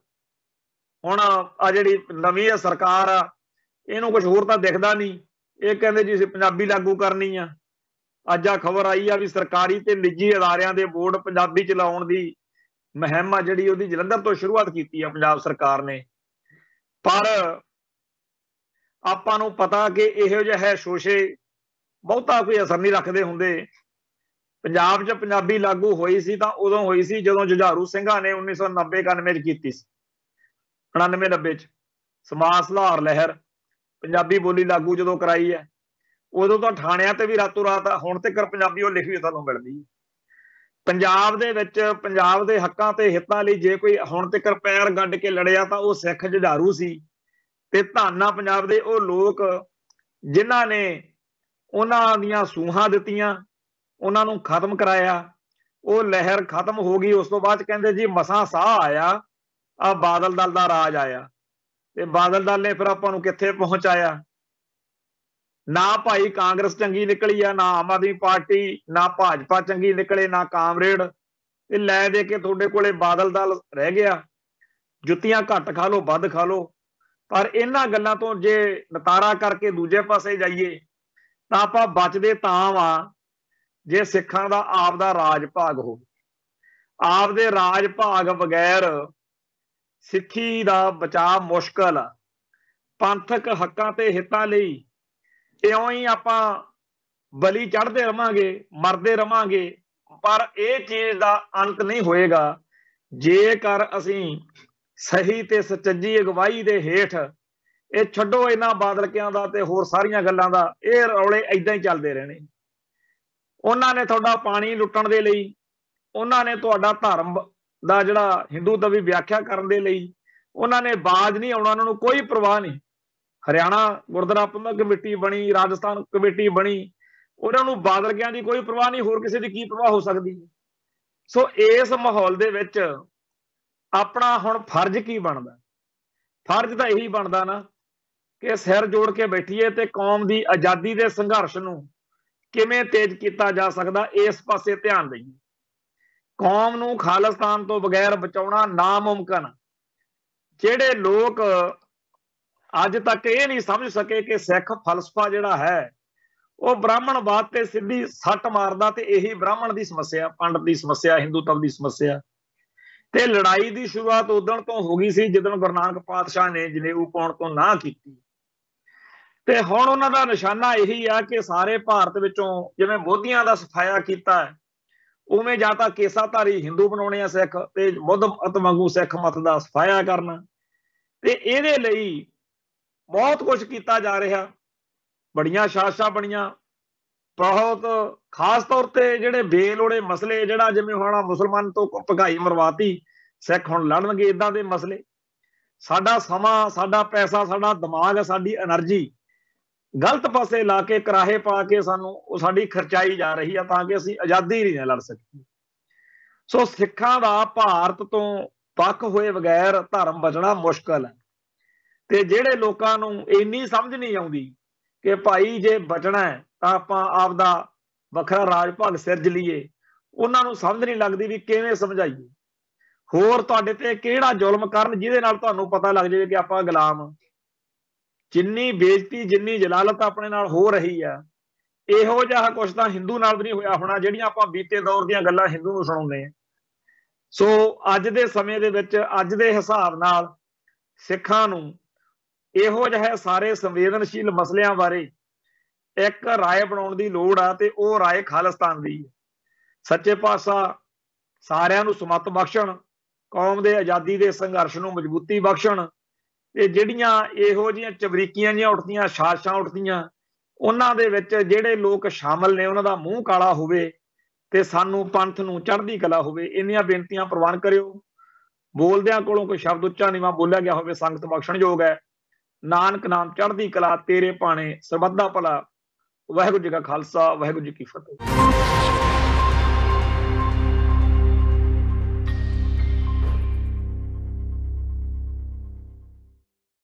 ਹੁਣ ਆ ਜਿਹੜੀ ਨਵੀਂ ਸਰਕਾਰ ਆ ਇਹਨੂੰ ਕੁਝ ਹੋਰ ਤਾਂ ਦਿਖਦਾ ਨਹੀਂ। ਇਹ ਕਹਿੰਦੇ ਜੀ ਅਸੀਂ ਪੰਜਾਬੀ ਲਾਗੂ ਕਰਨੀ ਆ। ਅੱਜ ਆ ਖਬਰ ਆਈ ਆ ਵੀ ਸਰਕਾਰੀ ਤੇ ਨਿੱਜੀ ਅਦਾਰਿਆਂ ਦੇ ਬੋਰਡ ਪੰਜਾਬੀ ਚ ਲਾਉਣ ਦੀ ਮੁਹਿੰਮ ਆ ਜਿਹੜੀ ਉਹਦੀ ਜਲੰਧਰ ਤੋਂ ਸ਼ੁਰੂਆਤ ਕੀਤੀ ਆ ਪੰਜਾਬ ਸਰਕਾਰ ਨੇ। ਪਰ ਆਪਾਂ ਨੂੰ ਪਤਾ ਕਿ ਇਹੋ ਜਿਹੇ ਸ਼ੋਸ਼ੇ ਬਹੁਤਾ ਕੋਈ ਅਸਰ ਨਹੀਂ ਰੱਖਦੇ ਹੁੰਦੇ। ਪੰਜਾਬ 'ਚ ਪੰਜਾਬੀ ਲਾਗੂ ਹੋਈ ਸੀ ਤਾਂ ਉਦੋਂ ਹੋਈ ਸੀ ਜਦੋਂ ਜੁਝਾਰੂ ਸਿੰਘਾਂ ਨੇ 1990-91 ਚ ਕੀਤੀ ਸੀ। 99-90 ਚ ਸਮਾਜ ਸੁਧਾਰ ਲਹਿਰ ਪੰਜਾਬੀ ਬੋਲੀ ਲਾਗੂ ਜਦੋਂ ਕਰਾਈ ਹੈ, ਉਦੋਂ ਤਾਂ ਥਾਣਿਆਂ ਤੇ ਵੀ ਰਾਤੋਂ ਰਾਤ ਹੁਣ ਤੱਕ ਪੰਜਾਬੀ ਉਹ ਲਿਖੀ ਤੁਹਾਨੂੰ ਮਿਲਦੀ। ਪੰਜਾਬ ਦੇ ਵਿੱਚ ਪੰਜਾਬ ਦੇ ਹੱਕਾਂ ਤੇ ਹਿੱਤਾਂ ਲਈ ਜੇ ਕੋਈ ਹੁਣ ਤੱਕ ਪੈਰ ਗੱਡ ਕੇ ਲੜਿਆ ਤਾਂ ਉਹ ਸਿੱਖ ਜੁਝਾਰੂ ਸੀ। ਤੇ ਧੰਨਾ ਪੰਜਾਬ ਦੇ ਉਹ ਲੋਕ ਜਿਨ੍ਹਾਂ ਨੇ ਉਹਨਾਂ ਦੀਆਂ ਸੂਹਾਂ ਦਿੱਤੀਆਂ, ਉਹਨਾਂ ਨੂੰ ਖਤਮ ਕਰਾਇਆ। ਉਹ ਲਹਿਰ ਖਤਮ ਹੋ ਗਈ। ਉਸ ਤੋਂ ਬਾਅਦ ਕਹਿੰਦੇ ਜੀ ਮਸਾਂ ਸਾਹ ਆਇਆ, ਆ ਬਾਦਲ ਦਲ ਦਾ ਰਾਜ ਆਇਆ। ਤੇ ਬਾਦਲ ਦਲ ਨੇ ਫਿਰ ਆਪਾਂ ਨੂੰ ਕਿੱਥੇ ਪਹੁੰਚਾਇਆ? ਨਾ ਭਾਈ ਕਾਂਗਰਸ ਚੰਗੀ ਨਿਕਲੀ ਆ, ਨਾ ਆਮ ਆਦਮੀ ਪਾਰਟੀ, ਨਾ ਭਾਜਪਾ ਚੰਗੀ ਨਿਕਲੇ, ਨਾ ਕਾਮਰੇਡ। ਤੇ ਲੈ ਦੇ ਕੇ ਤੁਹਾਡੇ ਕੋਲੇ ਬਾਦਲ ਦਲ ਰਹਿ ਗਿਆ। ਜੁੱਤੀਆਂ ਘੱਟ ਖਾ ਲਓ ਵੱਧ ਖਾ ਲਓ। ਪਰ ਇਹਨਾਂ ਗੱਲਾਂ ਤੋਂ ਜੇ ਨਤਾਰਾ ਕਰਕੇ ਦੂਜੇ ਪਾਸੇ ਜਾਈਏ ਤਾਂ ਆਪਾਂ ਬਚਦੇ ਤਾਂ ਵਾਂ ਜੇ ਸਿੱਖਾਂ ਦਾ ਆਪ ਦਾ ਰਾਜ ਭਾਗ ਹੋਵੇ। ਆਪ ਦੇ ਰਾਜ ਭਾਗ ਬਗੈਰ ਸਿੱਖੀ ਦਾ ਬਚਾਅ ਮੁਸ਼ਕਲ ਆ। ਪੰਥਕ ਹੱਕਾਂ ਤੇ ਹਿੱਤਾਂ ਲਈ ਇਉਂ ਹੀ ਆਪਾਂ ਬਲੀ ਚੜ੍ਹਦੇ ਰਵਾਂਗੇ, ਮਰਦੇ ਰਵਾਂਗੇ, ਪਰ ਇਹ ਚੀਜ਼ ਦਾ ਅੰਤ ਨਹੀਂ ਹੋਏਗਾ ਜੇਕਰ ਅਸੀਂ ਸਹੀ ਤੇ ਸੱਚੀ ਅਗਵਾਈ ਦੇ ਹੇਠ ਇਹ ਛੱਡੋ ਇਹਨਾਂ ਬਾਦਲਕਿਆਂ ਦਾ ਤੇ ਹੋਰ ਸਾਰੀਆਂ ਗੱਲਾਂ ਦਾ, ਇਹ ਰੌਲੇ ਏਦਾਂ ਹੀ ਚੱਲਦੇ ਰਹਿਣੇ। ਉਹਨਾਂ ਨੇ ਤੁਹਾਡਾ ਪਾਣੀ ਲੁੱਟਣ ਦੇ ਲਈ, ਉਹਨਾਂ ਨੇ ਤੁਹਾਡਾ ਧਰਮ ਦਾ ਜਿਹੜਾ ਹਿੰਦੂ ਦਾ ਵੀ ਵਿਆਖਿਆ ਕਰਨ ਦੇ ਲਈ ਉਹਨਾਂ ਨੇ ਬਾਜ਼ ਨਹੀਂ ਆਉਣਾ। ਉਹਨਾਂ ਨੂੰ ਕੋਈ ਪਰਵਾਹ ਨਹੀਂ। ਹਰਿਆਣਾ ਗੁਰਦੁਆਰਾ ਪ੍ਰਬੰਧਕ ਕਮੇਟੀ ਬਣੀ, ਰਾਜਸਥਾਨ ਕਮੇਟੀ ਬਣੀ, ਉਹਨਾਂ ਨੂੰ ਬਾਦਲਕਿਆਂ ਦੀ ਕੋਈ ਪਰਵਾਹ ਨਹੀਂ। ਹੋਰ ਕਿਸੇ ਦੀ ਕੀ ਪਰਵਾਹ ਹੋ ਸਕਦੀ? ਸੋ ਇਸ ਮਾਹੌਲ ਦੇ ਵਿੱਚ ਆਪਣਾ ਹੁਣ ਫਰਜ਼ ਕੀ ਬਣਦਾ? ਫਰਜ਼ ਤਾਂ ਇਹੀ ਬਣਦਾ ਨਾ ਕਿ ਸਿਰ ਜੋੜ ਕੇ ਬੈਠੀਏ ਤੇ ਕੌਮ ਦੀ ਆਜ਼ਾਦੀ ਦੇ ਸੰਘਰਸ਼ ਨੂੰ ਕਿਵੇਂ ਤੇਜ਼ ਕੀਤਾ ਜਾ ਸਕਦਾ ਇਸ ਪਾਸੇ ਧਿਆਨ ਦੇਈਏ। ਕੌਮ ਨੂੰ ਖਾਲਿਸਤਾਨ ਤੋਂ ਬਗੈਰ ਬਚਾਉਣਾ ਨਾਮੁਮਕਿਨ। ਜਿਹੜੇ ਲੋਕ ਅੱਜ ਤੱਕ ਇਹ ਨਹੀਂ ਸਮਝ ਸਕੇ ਕਿ ਸਿੱਖ ਫਲਸਫਾ ਜਿਹੜਾ ਹੈ ਉਹ ਬ੍ਰਾਹਮਣਵਾਦ ਤੇ ਸਿੱਧੀ ਸੱਟ ਮਾਰਦਾ ਤੇ ਇਹੀ ਬ੍ਰਾਹਮਣ ਦੀ ਸਮੱਸਿਆ, ਪੰਡਤ ਦੀ ਸਮੱਸਿਆ, ਹਿੰਦੂਤਵ ਦੀ ਸਮੱਸਿਆ। ਤੇ ਲੜਾਈ ਦੀ ਸ਼ੁਰੂਆਤ ਉਦੋਂ ਤੋਂ ਹੋ ਗਈ ਸੀ ਜਦੋਂ ਗੁਰੂ ਨਾਨਕ ਪਾਤਸ਼ਾਹ ਨੇ ਜਨੇਊ ਪਾਉਣ ਤੋਂ ਨਾ ਕੀਤੀ। ਤੇ ਹੁਣ ਉਹਨਾਂ ਦਾ ਨਿਸ਼ਾਨਾ ਇਹੀ ਆ ਕਿ ਸਾਰੇ ਭਾਰਤ ਵਿੱਚੋਂ ਜਿਵੇਂ ਮੋਦੀਆਂ ਦਾ ਸਫਾਇਆ ਕੀਤਾ ਹੈ, ਉਵੇਂ ਜਾਂ ਤਾਂ ਕੇਸਾਧਾਰੀ ਹਿੰਦੂ ਬਣਾਉਣੇ ਆ ਸਿੱਖ ਤੇ ਬੁੱਧ ਮਤ ਵਾਂਗੂ ਸਿੱਖ ਮਤ ਦਾ ਸਫਾਇਆ ਕਰਨਾ। ਤੇ ਇਹਦੇ ਲਈ ਬਹੁਤ ਕੁਝ ਕੀਤਾ ਜਾ ਰਿਹਾ। बड़ियां साजिशां बणियां, बहुत खास तौर ते ਜਿਹੜੇ ਬੇਲੋੜੇ ਮਸਲੇ, ਜਿਹੜਾ ਜਿਵੇਂ ਹੁਣ ਮੁਸਲਮਾਨ ਤੋਂ ਭਗਾਈ ਮਰਵਾਤੀ, ਸਿੱਖ ਹੁਣ ਲੜਨਗੇ ਇਦਾਂ ਦੇ ਮਸਲੇ। ਸਾਡਾ ਸਮਾਂ, ਸਾਡਾ ਪੈਸਾ, ਸਾਡਾ ਦਿਮਾਗ, ਸਾਡੀ એનર્ਜੀ ਗਲਤ ਪਾਸੇ ਲਾ ਕੇ, ਕਰਾਹੇ ਪਾ ਕੇ ਸਾਨੂੰ ਉਹ ਸਾਡੀ ਖਰਚਾਈ ਜਾ ਰਹੀ ਆ, ਤਾਂ ਕਿ ਅਸੀਂ ਆਜ਼ਾਦੀ ਨਹੀਂ ਲੜ ਸਕੀਏ। ਸੋ ਸਿੱਖਾਂ ਦਾ ਭਾਰਤ ਤੋਂ ਵੱਖ ਹੋਏ ਬਗੈਰ ਧਰਮ ਬਚਣਾ ਮੁਸ਼ਕਲ ਹੈ। ਤੇ ਜਿਹੜੇ ਲੋਕਾਂ ਨੂੰ ਇੰਨੀ ਸਮਝ ਨਹੀਂ ਆਉਂਦੀ ਕਿ ਭਾਈ ਜੇ ਬਚਣਾ ਹੈ ਤਾਂ ਆਪਾਂ ਆਪਦਾ ਵੱਖਰਾ ਰਾਜ ਭਾਗ ਸਿਰਜ ਲਈਏ, ਉਹਨਾਂ ਨੂੰ ਸਮਝ ਨਹੀਂ ਲੱਗਦੀ ਵੀ ਕਿਵੇਂ ਸਮਝਾਈਏ। ਹੋਰ ਤੁਹਾਡੇ ਤੇ ਕਿਹੜਾ ਜ਼ੁਲਮ ਕਰਨ ਜਿਹਦੇ ਨਾਲ ਤੁਹਾਨੂੰ ਪਤਾ ਲੱਗ ਜਾਵੇ ਕਿ ਆਪਾਂ ਗੁਲਾਮ ਹਾਂ। ਜਿੰਨੀ ਬੇਇੱਜ਼ਤੀ, ਜਿੰਨੀ ਜਲਾਲਤ ਆਪਣੇ ਨਾਲ ਹੋ ਰਹੀ ਆ, ਇਹੋ ਜਿਹਾ ਕੁਛ ਤਾਂ ਹਿੰਦੂ ਨਾਲ ਵੀ ਨਹੀਂ ਹੋਇਆ ਹੋਣਾ, ਜਿਹੜੀਆਂ ਆਪਾਂ ਬੀਤੇ ਦੌਰ ਦੀਆਂ ਗੱਲਾਂ ਹਿੰਦੂ ਨੂੰ ਸੁਣਾਉਂਦੇ ਆ। ਸੋ ਅੱਜ ਦੇ ਸਮੇਂ ਦੇ ਵਿੱਚ, ਅੱਜ ਦੇ ਹਿਸਾਬ ਨਾਲ ਸਿੱਖਾਂ ਨੂੰ ਇਹੋ ਜਿਹੇ ਸਾਰੇ ਸੰਵੇਦਨਸ਼ੀਲ ਮਸਲਿਆਂ ਬਾਰੇ ਇੱਕ ਰਾਏ ਬਣਾਉਣ ਦੀ ਲੋੜ ਆ, ਤੇ ਉਹ ਰਾਏ ਖਾਲਿਸਤਾਨ ਦੀ ਹੈ। ਸੱਚੇ ਪਾਤਸ਼ਾਹ ਸਾਰਿਆਂ ਨੂੰ ਸਮੱਤ ਬਖਸ਼ਣ, ਕੌਮ ਦੇ ਆਜ਼ਾਦੀ ਦੇ ਸੰਘਰਸ਼ ਨੂੰ ਮਜ਼ਬੂਤੀ ਬਖਸ਼ਣ, ਤੇ ਜਿਹੜੀਆਂ ਇਹੋ ਜਿਹੀਆਂ ਚਬਰੀਕੀਆਂ ਜਿਹੀਆਂ ਉੱਠਦੀਆਂ, ਸਾਜ਼ਿਸ਼ਾਂ ਉੱਠਦੀਆਂ, ਉਹਨਾਂ ਦੇ ਵਿੱਚ ਜਿਹੜੇ ਲੋਕ ਸ਼ਾਮਲ ਨੇ ਉਹਨਾਂ ਦਾ ਮੂੰਹ ਕਾਲਾ ਹੋਵੇ ਤੇ ਸਾਨੂੰ ਪੰਥ ਨੂੰ ਚੜ੍ਹਦੀ ਕਲਾ ਹੋਵੇ। ਇੰਨੀਆਂ ਬੇਨਤੀਆਂ ਪ੍ਰਵਾਨ ਕਰਿਓ। ਬੋਲਦਿਆਂ ਕੋਲੋਂ ਕੋਈ ਸ਼ਬਦ ਉੱਚਾ ਨੀਵਾਂ ਬੋਲਿਆ ਗਿਆ ਹੋਵੇ, ਸੰਗਤ ਬਖਸ਼ਣਯੋਗ ਹੈ। ਨਾਨਕ ਨਾਮ ਚੜ੍ਹਦੀ ਕਲਾ, ਤੇਰੇ ਭਾਣੇ ਸਰਬੱਤ ਦਾ ਭਲਾ। ਵਾਹਿਗੁਰੂ ਜੀ ਕਾ ਖਾਲਸਾ, ਵਾਹਿਗੁਰੂ ਜੀ ਕੀ ਫਤਿਹ।